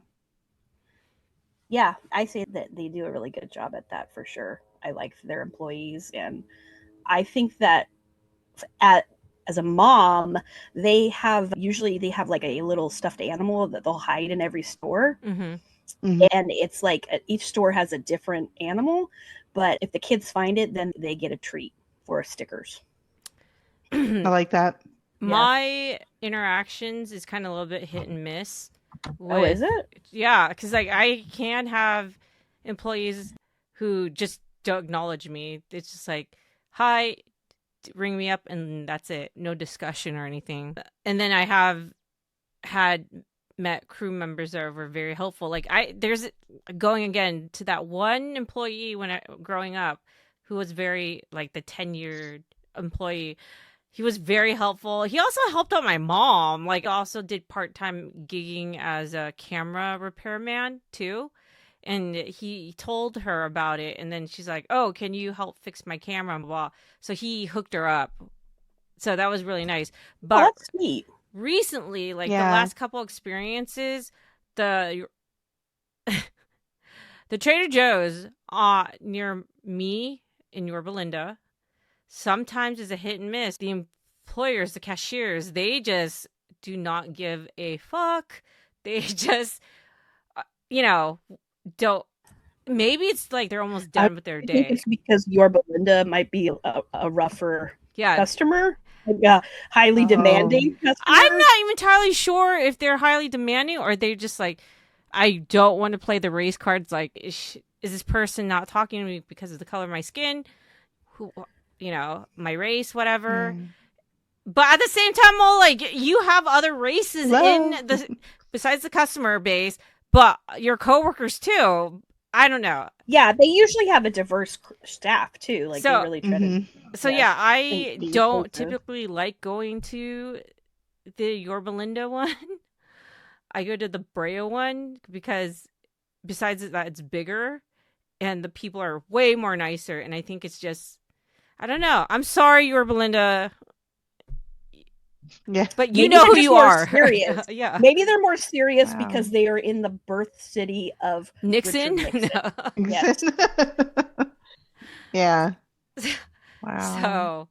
Speaker 2: Yeah, I say that they do a really good job at that for sure. I like their employees, and I think that as a mom, they have like a little stuffed animal that they'll hide in every store.
Speaker 1: Mm-hmm.
Speaker 4: Mhm.
Speaker 2: And it's like each store has a different animal, but if the kids find it, then they get a treat for stickers.
Speaker 4: I like that.
Speaker 1: My interactions is kind of a little bit hit and miss.
Speaker 2: Oh, is it?
Speaker 1: Yeah, because like I can have employees who just don't acknowledge me. It's just like, hi, ring me up, and that's it. No discussion or anything. And then I have had met crew members that were very helpful. Like there's going again to that one employee when I growing up who was very like the tenured employee. He was very helpful. He also helped out my mom. Like also did part-time gigging as a camera repairman too. And he told her about it, and then she's like, "Oh, can you help fix my camera?" Blah, blah. So he hooked her up. So that was really nice. But
Speaker 2: that's sweet.
Speaker 1: Recently, like the last couple experiences, the Trader Joe's near me in Yorba Linda sometimes is a hit and miss. The employers, the cashiers, they just do not give a fuck. They just, don't. Maybe it's like they're almost done with their day.
Speaker 2: I think it's because Yorba Linda might be a rougher customer. Like highly demanding customer.
Speaker 1: I'm not even entirely sure if they're highly demanding or they're just like, I don't want to play the race cards. Like, is this person not talking to me because of the color of my skin? Who, my race, whatever. But at the same time, well, like you have other races besides the customer base, but your coworkers too. I don't know.
Speaker 2: Yeah, they usually have a diverse staff too. Like they really try to.
Speaker 1: So I don't typically like going to the Yorba Linda one. I go to the Brea one because besides that it's bigger and the people are way more nicer, and I think it's just I don't know. I'm sorry, Yorba Linda.
Speaker 4: Yeah.
Speaker 1: But you know who you are.
Speaker 2: Serious.
Speaker 1: Yeah.
Speaker 2: Maybe they're more serious because they are in the birth city of
Speaker 1: Nixon.
Speaker 2: No.
Speaker 4: Yes. Yeah. Wow.
Speaker 1: So,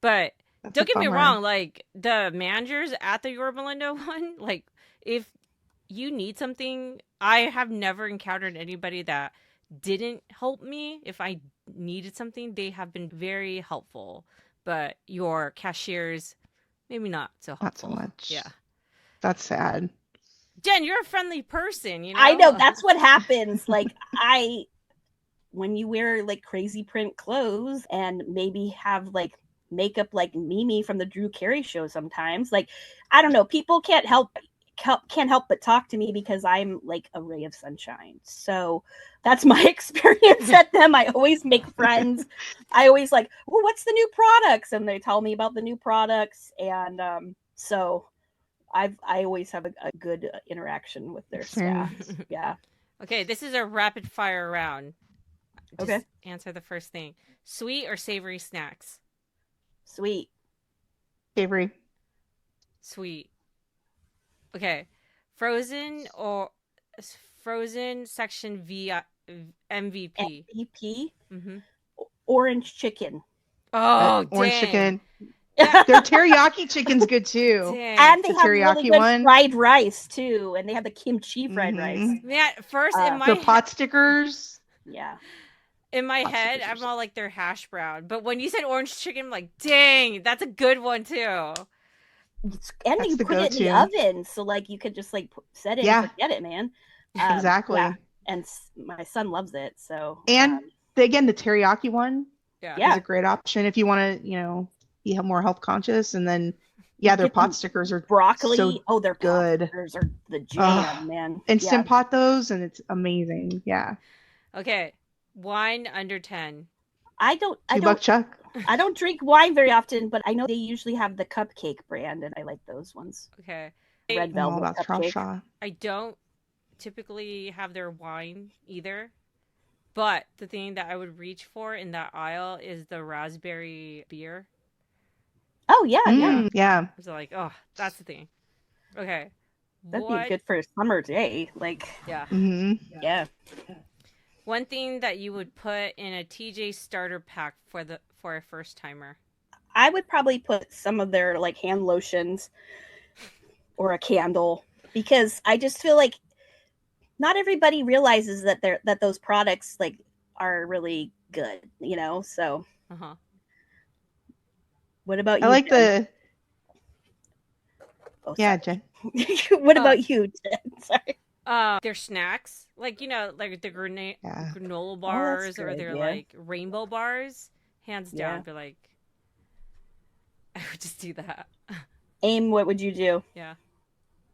Speaker 1: but don't get me wrong, like the managers at the Yorba Linda one, like if you need something, I have never encountered anybody that didn't help me. If I needed something, they have been very helpful. But your cashiers, maybe not so helpful.
Speaker 4: Not so much.
Speaker 1: Yeah.
Speaker 4: That's sad.
Speaker 1: Jen, you're a friendly person,
Speaker 2: I know, that's what happens. Like when you wear like crazy print clothes and maybe have like makeup like Mimi from the Drew Carey show sometimes, like I don't know, people can't help but talk to me because I'm like a ray of sunshine. So that's my experience at them. I always make friends. I always like, well, what's the new products? And they tell me about the new products. And so I always have a good interaction with their staff. Yeah.
Speaker 1: Okay, this is a rapid fire round.
Speaker 2: Just
Speaker 1: answer the first thing. Sweet or savory snacks?
Speaker 2: Sweet.
Speaker 4: Savory.
Speaker 1: Sweet. Okay. Frozen section MVP?
Speaker 2: MVP?
Speaker 1: Mm-hmm.
Speaker 2: Orange chicken.
Speaker 1: Oh,
Speaker 4: orange
Speaker 1: dang.
Speaker 4: chicken. Their teriyaki chicken's good too.
Speaker 1: Dang.
Speaker 2: And they
Speaker 4: the
Speaker 2: have
Speaker 4: teriyaki
Speaker 2: really good
Speaker 4: one.
Speaker 2: fried rice too, and they have the kimchi fried rice.
Speaker 1: Yeah, first in my
Speaker 4: the pot stickers.
Speaker 2: Yeah.
Speaker 1: In my head, I'm all like they're hash brown. But when you said orange chicken, I'm like, dang, that's a good one too.
Speaker 2: And you put it in the oven, so like you could just like set it and forget it, man.
Speaker 4: Exactly.
Speaker 2: Yeah. And my son loves it. So
Speaker 4: and the teriyaki one
Speaker 1: is
Speaker 4: a great option if you want to, be more health conscious. And then their pot stickers are
Speaker 2: broccoli.
Speaker 4: So
Speaker 2: their
Speaker 4: good.
Speaker 2: Pot stickers are the jam, man.
Speaker 4: Instant pot those, and it's amazing. Yeah.
Speaker 1: Okay, wine under 10.
Speaker 2: I don't
Speaker 4: $2 Chuck.
Speaker 2: I don't drink wine very often, but I know they usually have the cupcake brand, and I like those ones.
Speaker 1: Okay.
Speaker 2: Red velvet cupcake.
Speaker 1: I don't typically have their wine either, but the thing that I would reach for in that aisle is the raspberry beer.
Speaker 2: Oh yeah, yeah.
Speaker 4: Yeah.
Speaker 1: So like, oh, that's the thing. Okay.
Speaker 2: That'd be good for a summer day. Like,
Speaker 1: yeah.
Speaker 2: Yeah.
Speaker 1: One thing that you would put in a TJ starter pack for a first timer.
Speaker 2: I would probably put some of their like hand lotions or a candle, because I just feel like not everybody realizes that those products like are really good, you know? So what about
Speaker 4: I
Speaker 2: you,
Speaker 4: like
Speaker 2: Jen?
Speaker 4: Yeah, Jen.
Speaker 2: What about you, Jen? Sorry.
Speaker 1: Their snacks, like, you know, like the granola
Speaker 2: Oh,
Speaker 1: bars
Speaker 2: that's
Speaker 1: or
Speaker 2: good,
Speaker 1: their
Speaker 2: yeah.
Speaker 1: like rainbow bars, hands down.
Speaker 2: Yeah.
Speaker 1: But like, I would just do that.
Speaker 2: Aim, what would you do?
Speaker 1: Yeah.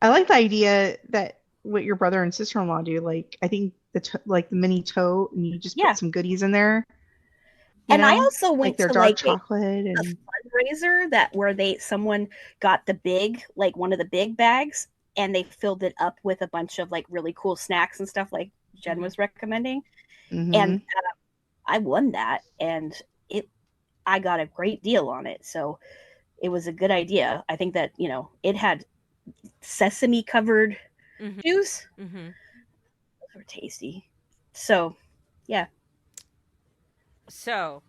Speaker 4: I like the idea that what your brother and sister-in-law do. Like, I think like the mini tote, and you just put some goodies in there.
Speaker 2: And I also went
Speaker 4: like their
Speaker 2: to
Speaker 4: dark
Speaker 2: like
Speaker 4: chocolate
Speaker 2: a
Speaker 4: and
Speaker 2: fundraiser where someone got the big, like one of the big bags, and they filled it up with a bunch of like really cool snacks and stuff like Jen was recommending. And I won that, and I got a great deal on it. So it was a good idea. I think that, you know, it had sesame covered juice. Those were tasty. So, yeah.
Speaker 1: So,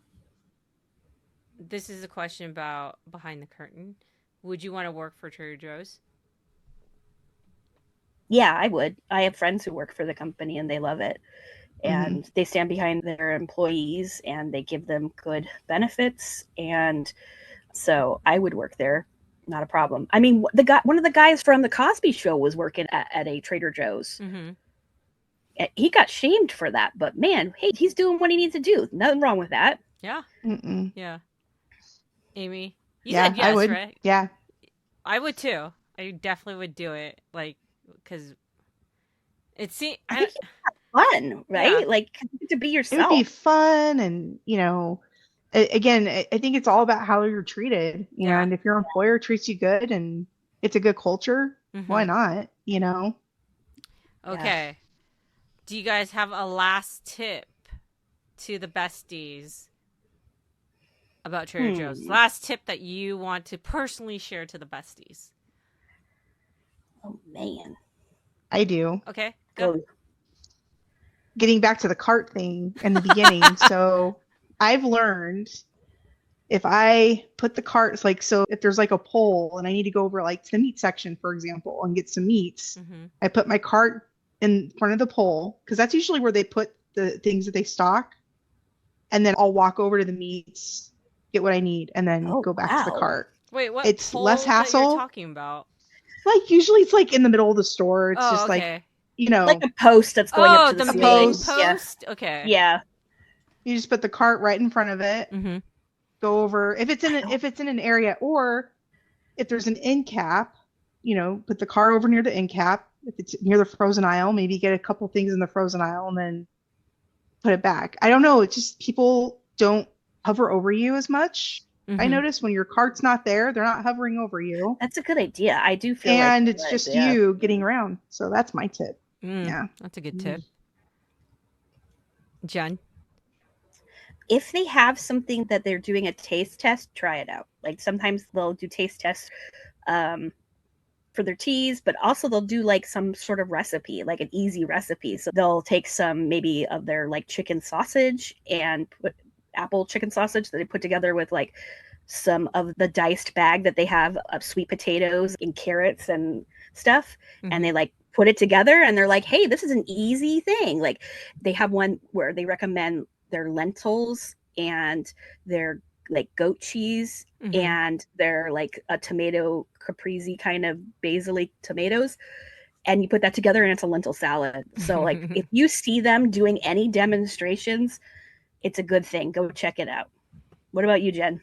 Speaker 1: this is a question about behind the curtain. Would you want to work for Trader Joe's?
Speaker 2: Yeah, I would. I have friends who work for the company and they love it. And they stand behind their employees and they give them good benefits. And so I would work there. Not a problem. I mean, one of the guys from the Cosby Show was working at a Trader Joe's. He got shamed for that, but man, hey, he's doing what he needs to do. Nothing wrong with that.
Speaker 1: Yeah. Yeah. Aimee, you
Speaker 4: yeah,
Speaker 1: said yes,
Speaker 4: I would.
Speaker 1: right?
Speaker 4: Yeah.
Speaker 1: I would too. I definitely would do it. Like, because it seems
Speaker 2: fun, right?
Speaker 1: Yeah.
Speaker 2: Like, to be yourself.
Speaker 4: It would be fun, and you know, again, I think it's all about how you're treated. You know, and if your employer treats you good and it's a good culture, why not? You know.
Speaker 1: Okay. Yeah. Do you guys have a last tip to the besties about Trader Joe's? Last tip that you want to personally share to the besties?
Speaker 2: Oh man,
Speaker 4: I do.
Speaker 1: Okay, go.
Speaker 4: Getting back to the cart thing in the beginning. So I've learned if I put the carts, like, so if there's like a pole and I need to go over like to the meat section, for example, and get some meats, I put my cart in front of the pole, because that's usually where they put the things that they stock. And then I'll walk over to the meats, get what I need, and then go back to the cart.
Speaker 1: Wait, what?
Speaker 4: It's less hassle.
Speaker 1: That you're talking about?
Speaker 4: Like, usually it's like in the middle of the store. It's just like, you know,
Speaker 2: like a post that's going up to the
Speaker 1: post.
Speaker 2: Yeah.
Speaker 1: Okay.
Speaker 2: Yeah.
Speaker 4: You just put the cart right in front of it. Go over if it's in an area, or if there's an end cap, you know, put the cart over near the end cap. If it's near the frozen aisle, maybe get a couple things in the frozen aisle and then put it back. I don't know. It's just people don't hover over you as much. I notice when your cart's not there, they're not hovering over you.
Speaker 2: That's a good idea. I do feel
Speaker 4: and it's just you getting around. So that's my tip. Yeah.
Speaker 1: That's a good tip. Jen?
Speaker 2: If they have something that they're doing a taste test, try it out. Like sometimes they'll do taste tests for their teas, but also they'll do like some sort of recipe, like an easy recipe. So they'll take some maybe of their like chicken sausage and put apple chicken sausage that they put together with like some of the diced bag that they have of sweet potatoes and carrots and stuff. And they like put it together and they're like, hey, this is an easy thing. Like they have one where they recommend their lentils and their like goat cheese and their like a tomato caprese kind of basil tomatoes, and you put that together and it's a lentil salad. So like if you see them doing any demonstrations, it's a good thing. Go check it out. What about you, Jen?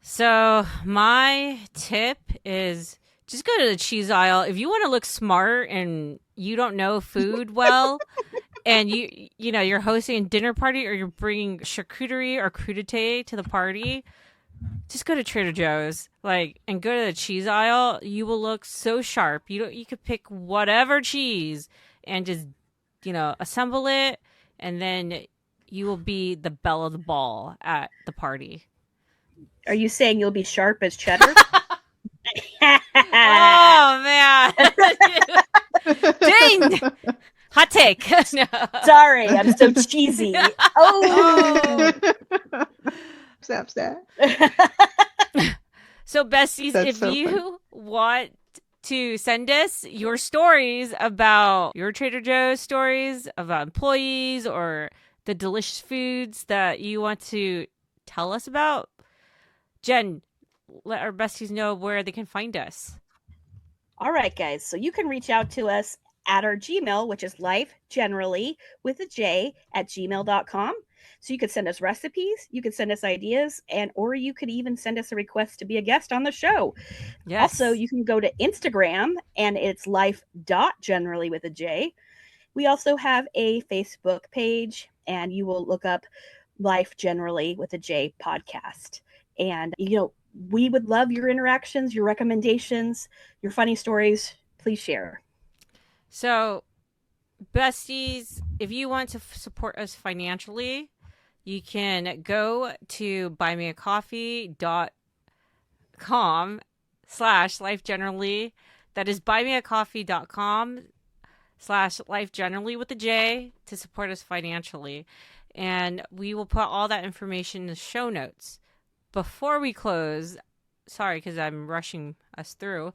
Speaker 1: So my tip is just go to the cheese aisle. If you want to look smart and you don't know food well, and you know you're hosting a dinner party or you're bringing charcuterie or crudité to the party, just go to Trader Joe's, like, and go to the cheese aisle. You will look so sharp. You could pick whatever cheese and just, you know, assemble it, and then you will be the belle of the ball at the party.
Speaker 2: Are you saying you'll be sharp as cheddar?
Speaker 1: Oh man! Ding! Hot take. No.
Speaker 2: Sorry, I'm so cheesy. Oh.
Speaker 4: Snap.
Speaker 1: So, besties,
Speaker 4: That's
Speaker 1: if
Speaker 4: so
Speaker 1: you
Speaker 4: funny.
Speaker 1: want to send us your stories about your Trader Joe's stories about employees or the delicious foods that you want to tell us about, Jen, let our besties know where they can find us.
Speaker 2: All right, guys. So you can reach out to us at our Gmail, which is lifegenerally with a J at gmail.com. So you could send us recipes, you could send us ideas, or you could even send us a request to be a guest on the show.
Speaker 1: Yes.
Speaker 2: Also, you can go to Instagram and it's life.generally with a J. We also have a Facebook page and you will look up Life Generally with a J podcast. And, we would love your interactions, your recommendations, your funny stories. Please share.
Speaker 1: So, besties, if you want to support us financially, you can go to buymeacoffee.com/lifegenerally. That is buymeacoffee.com/lifegenerally with a J to support us financially. And we will put all that information in the show notes. Before we close, sorry, because I'm rushing us through.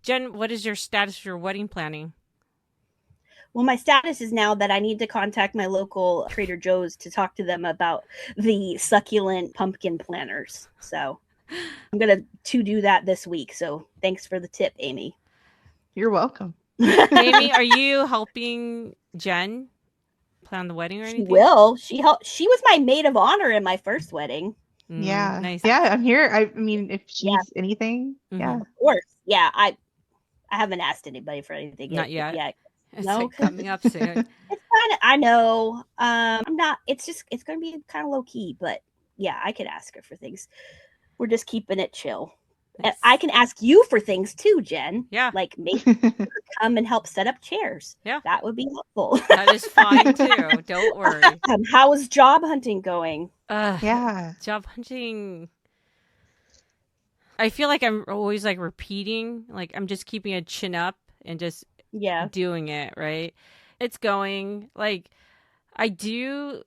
Speaker 1: Jen, what is your status for your wedding planning?
Speaker 2: Well, my status is now that I need to contact my local Trader Joe's to talk to them about the succulent pumpkin planters. So I'm going to do that this week. So thanks for the tip, Aimee.
Speaker 4: You're welcome.
Speaker 1: Aimee, are you helping Jen plan the wedding or anything?
Speaker 2: She was my maid of honor in my first wedding.
Speaker 4: Yeah.
Speaker 1: Nice.
Speaker 4: Yeah, I'm here. I mean, if she needs anything, yeah.
Speaker 2: Of course. Yeah, I haven't asked anybody for anything
Speaker 1: Not yet. It's
Speaker 2: no,
Speaker 1: like coming up soon.
Speaker 2: It's kind of, I know. I'm not. It's going to be kind of low key, but yeah, I could ask her for things. We're just keeping it chill.
Speaker 1: Nice.
Speaker 2: I can ask you for things too, Jen.
Speaker 1: Yeah.
Speaker 2: Like maybe come and help set up chairs.
Speaker 1: Yeah.
Speaker 2: That would be helpful.
Speaker 1: That is fine too. Don't worry.
Speaker 2: How is job hunting going?
Speaker 4: Yeah.
Speaker 1: Job hunting. I feel like I'm always like repeating. Like I'm just keeping a chin up and just doing it, right? It's going. Like I do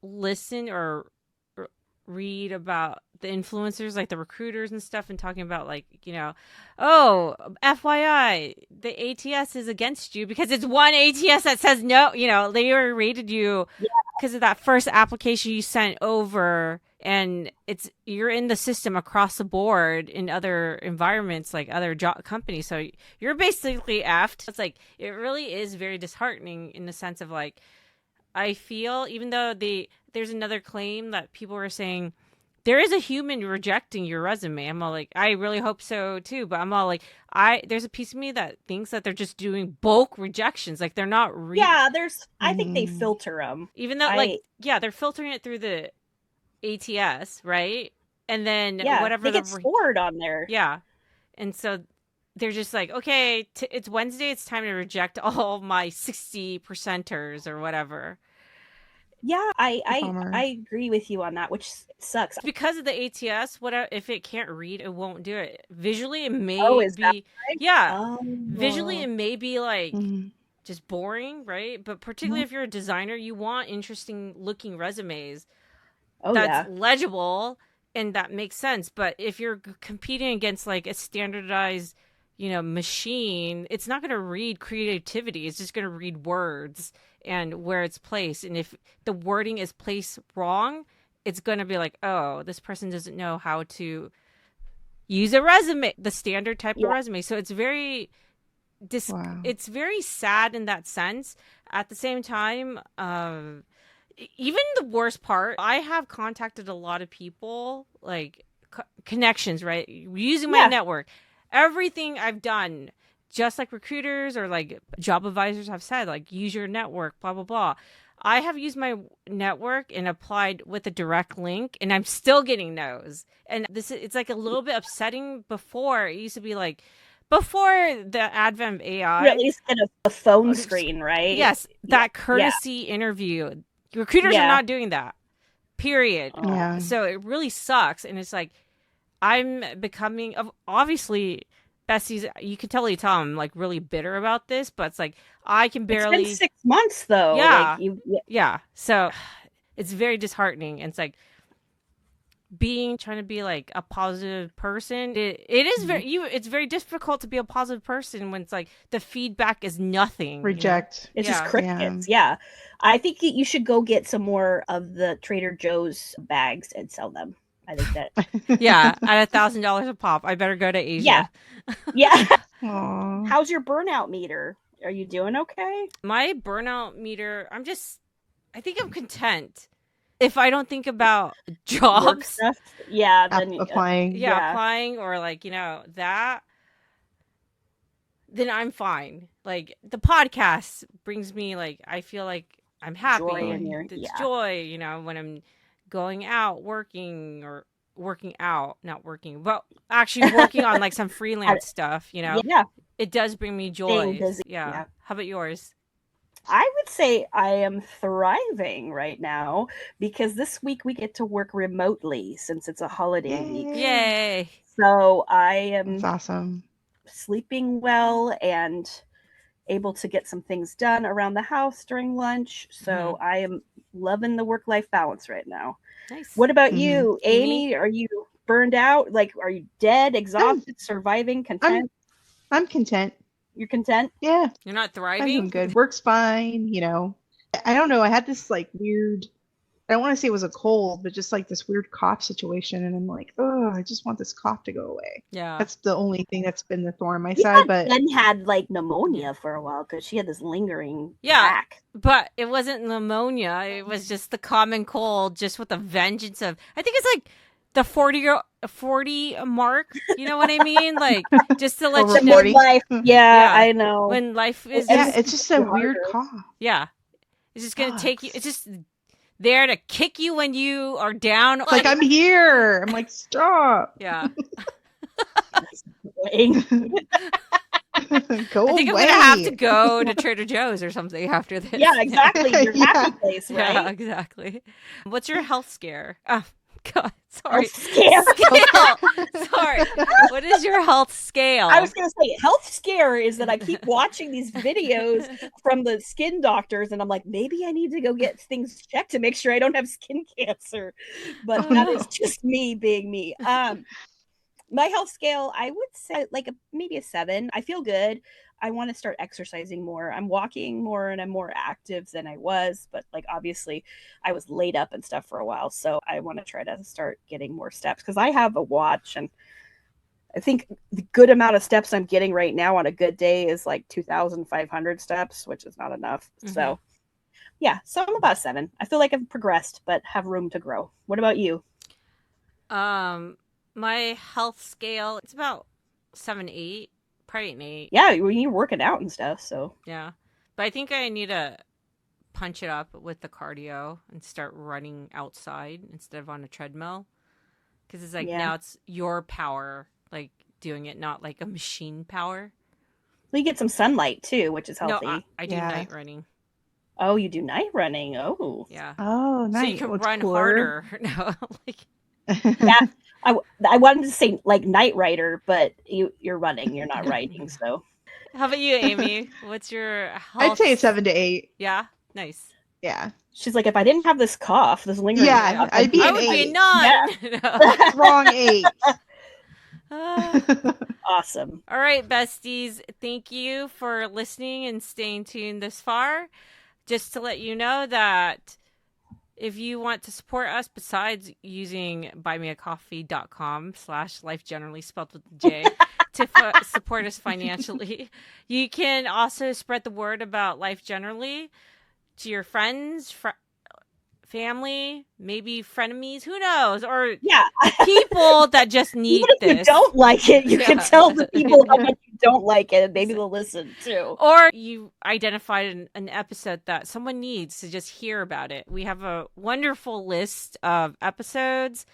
Speaker 1: listen or read about the influencers, like the recruiters and stuff, and talking about like, oh, FYI, the ATS is against you because it's one ATS that says no, they already rated you because of that first application you sent over, and you're in the system across the board in other environments, like other job companies. So you're basically effed. It's like, it really is very disheartening in the sense of like, I feel, even though there's another claim that people were saying, there is a human rejecting your resume. I'm all like, I really hope so too. But I'm all like, there's a piece of me that thinks that they're just doing bulk rejections. Like they're not
Speaker 2: I think they filter them.
Speaker 1: Even though they're filtering it through the ATS, right? And then whatever
Speaker 2: they get scored on there.
Speaker 1: Yeah. And so they're just like, okay, it's Wednesday. It's time to reject all my 60 percenters or whatever.
Speaker 2: Yeah, I agree with you on that, which sucks.
Speaker 1: Because of the ATS, if it can't read, it won't do it. Visually, it may
Speaker 2: is
Speaker 1: be...
Speaker 2: that right?
Speaker 1: Yeah. Visually, it may be like just boring, right? But particularly if you're a designer, you want interesting looking resumes that's legible and that makes sense. But if you're competing against like a standardized, machine, it's not going to read creativity. It's just going to read words and where it's placed. And if the wording is placed wrong, it's going to be like, oh, this person doesn't know how to use a resume, the standard type of resume. So it's very it's very sad in that sense. At the same time, even the worst part, I have contacted a lot of people, like connections, right? Using my network. Everything I've done, just like recruiters or like job advisors have said, like use your network, blah, blah, blah. I have used my network and applied with a direct link, and I'm still getting no's. And it's like a little bit upsetting. Before, it used to be like, before the advent of AI.
Speaker 2: You at least get a phone screen, right?
Speaker 1: Yes, that courtesy interview. Recruiters are not doing that. period.
Speaker 4: Yeah.
Speaker 1: So it really sucks. And it's like, I'm becoming, obviously, besties, you can totally tell I'm like really bitter about this, but it's like, I can barely.
Speaker 2: It's been 6 months though.
Speaker 1: Yeah.
Speaker 2: Like
Speaker 1: Yeah. So it's very disheartening. And it's like, trying to be like a positive person, it is it's very difficult to be a positive person when it's like the feedback is nothing.
Speaker 4: Reject.
Speaker 2: It's just crickets. Yeah. I think you should go get some more of the Trader Joe's bags and sell them. I think that
Speaker 1: yeah, at $1,000 a pop. I better go to Asia.
Speaker 2: Yeah.
Speaker 4: Aww.
Speaker 2: How's your burnout meter? Are you doing okay?
Speaker 1: My burnout meter, I think I'm content. If I don't think about jobs,
Speaker 2: yeah, then
Speaker 4: applying,
Speaker 1: applying, or like that, then I'm fine. Like the podcast brings me like I feel like I'm happy. It's joy, when I'm going out working or working out, not working, but actually working on like some freelance stuff.
Speaker 2: Yeah,
Speaker 1: it does bring me joy. Yeah. How about yours?
Speaker 2: I would say I am thriving right now because this week we get to work remotely since it's a holiday week.
Speaker 1: Yay!
Speaker 2: So I am
Speaker 4: That's awesome.
Speaker 2: Sleeping well and able to get some things done around the house during lunch. So I am loving the work-life balance right now.
Speaker 1: Nice.
Speaker 2: What about you, Aimee? Are you burned out? Like, are you dead, exhausted, surviving, content?
Speaker 4: I'm content.
Speaker 2: You're content?
Speaker 4: Yeah.
Speaker 1: You're not thriving?
Speaker 4: I'm doing good. Work's fine, I don't know. I had this like weird, I don't want to say it was a cold, but just like this weird cough situation. And I'm like, oh, I just want this cough to go away.
Speaker 1: Yeah.
Speaker 4: That's the only thing that's been the thorn in my side. But
Speaker 2: Jen had like pneumonia for a while because she had this lingering back.
Speaker 1: But it wasn't pneumonia. It was just the common cold, just with a vengeance of, I think it's like the 40 mark. You know what I mean? Like, just to let you know.
Speaker 2: Life. Yeah, I know.
Speaker 1: When life is.
Speaker 4: Yeah, it's just a weird cough.
Speaker 1: Yeah. It's just going to take you. It's just there to kick you when you are down.
Speaker 4: It's like, I'm here. I'm like, stop.
Speaker 1: Yeah.
Speaker 4: Go
Speaker 1: I think I'm going to have to go to Trader Joe's or something after this.
Speaker 2: Yeah, exactly. Your happy place, right?
Speaker 1: Yeah, exactly. What's your health scare? Oh, God. Sorry.
Speaker 2: Scale.
Speaker 1: Sorry. What is your health scale?
Speaker 2: I was going to say, health scare is that I keep watching these videos from the skin doctors, and I'm like, maybe I need to go get things checked to make sure I don't have skin cancer. But that is just me being me. My health scale, I would say like maybe a 7. I feel good. I want to start exercising more. I'm walking more and I'm more active than I was, but like obviously I was laid up and stuff for a while. So I want to try to start getting more steps because I have a watch and I think the good amount of steps I'm getting right now on a good day is like 2,500 steps, which is not enough. So yeah, so I'm about 7. I feel like I've progressed, but have room to grow. What about you?
Speaker 1: My health scale, it's about 7, 8. Probably an 8.
Speaker 2: Yeah, you're working out and stuff, so.
Speaker 1: Yeah. But I think I need to punch it up with the cardio and start running outside instead of on a treadmill. Because it's like now it's your power, like doing it, not like a machine power.
Speaker 2: Well, you get some sunlight too, which is healthy.
Speaker 1: No, I do night running.
Speaker 2: Oh, you do night running? Oh.
Speaker 1: Yeah.
Speaker 4: Oh, nice.
Speaker 1: So you can run harder. No,
Speaker 2: yeah. I wanted to say like night rider, but you're running, you're not riding. So,
Speaker 1: how about you, Aimee? What's your health?
Speaker 4: I'd say 7 to 8.
Speaker 1: Yeah, nice.
Speaker 4: Yeah.
Speaker 2: She's like, if I didn't have this cough, this lingering,
Speaker 4: yeah, I'd be an 8.
Speaker 1: Be a 9.
Speaker 2: Yeah.
Speaker 4: Wrong 8.
Speaker 2: Awesome.
Speaker 1: All right, besties. Thank you for listening and staying tuned this far. Just to let you know that if you want to support us, besides using buymeacoffee.com/lifegenerally spelled with a J to support us financially, you can also spread the word about Life Generally to your friends, family, maybe frenemies, who knows, or people that just need
Speaker 2: Even if
Speaker 1: this.
Speaker 2: you don't like it, you can tell the people how much you don't like it, and maybe they'll listen too.
Speaker 1: Or you identified an episode that someone needs to just hear about it. We have a wonderful list of episodes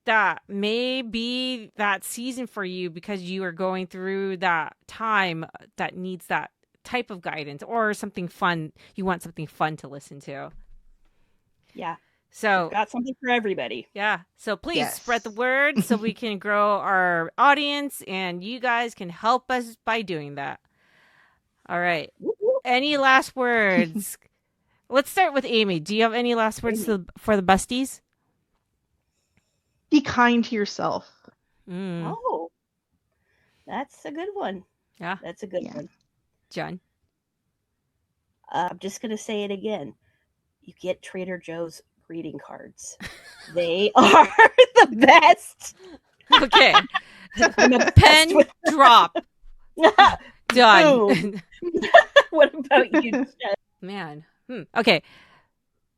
Speaker 1: that may be that season for you because you are going through that time that needs that type of guidance or something fun. You want something fun to listen to.
Speaker 2: Yeah.
Speaker 1: So
Speaker 2: got something for everybody.
Speaker 1: Yeah. So please
Speaker 4: Yes.
Speaker 1: spread the word so we can grow our audience, and you guys can help us by doing that. All right. Any last words? Let's start with Aimee. Do you have any last words for the besties?
Speaker 4: Be kind to yourself.
Speaker 2: Oh, that's a good one.
Speaker 1: Yeah.
Speaker 2: That's a good one.
Speaker 1: John?
Speaker 2: I'm just going to say it again. You get Trader Joe's greeting cards. They are the best.
Speaker 1: Okay. Pen drop. Done.
Speaker 2: What about you, Jen?
Speaker 1: Man. Okay.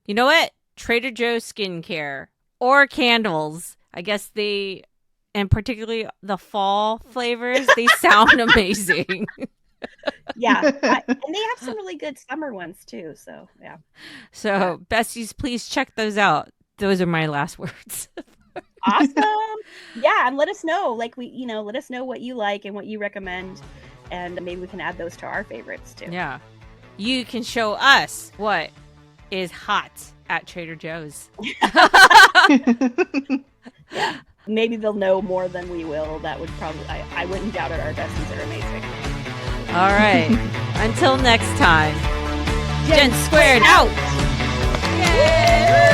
Speaker 1: You know what? Trader Joe's skincare or candles. I guess and particularly the fall flavors, they sound amazing.
Speaker 2: Yeah. And they have some really good summer ones too. So, yeah.
Speaker 1: So, besties, please check those out. Those are my last words.
Speaker 2: Awesome. Yeah. And let us know. Let us know what you like and what you recommend. And maybe we can add those to our favorites too.
Speaker 1: Yeah. You can show us what is hot at Trader Joe's.
Speaker 2: Yeah. Maybe they'll know more than we will. That would probably, I wouldn't doubt it. Our besties are amazing.
Speaker 1: All right. Until next time. Jen Squared out. Yay!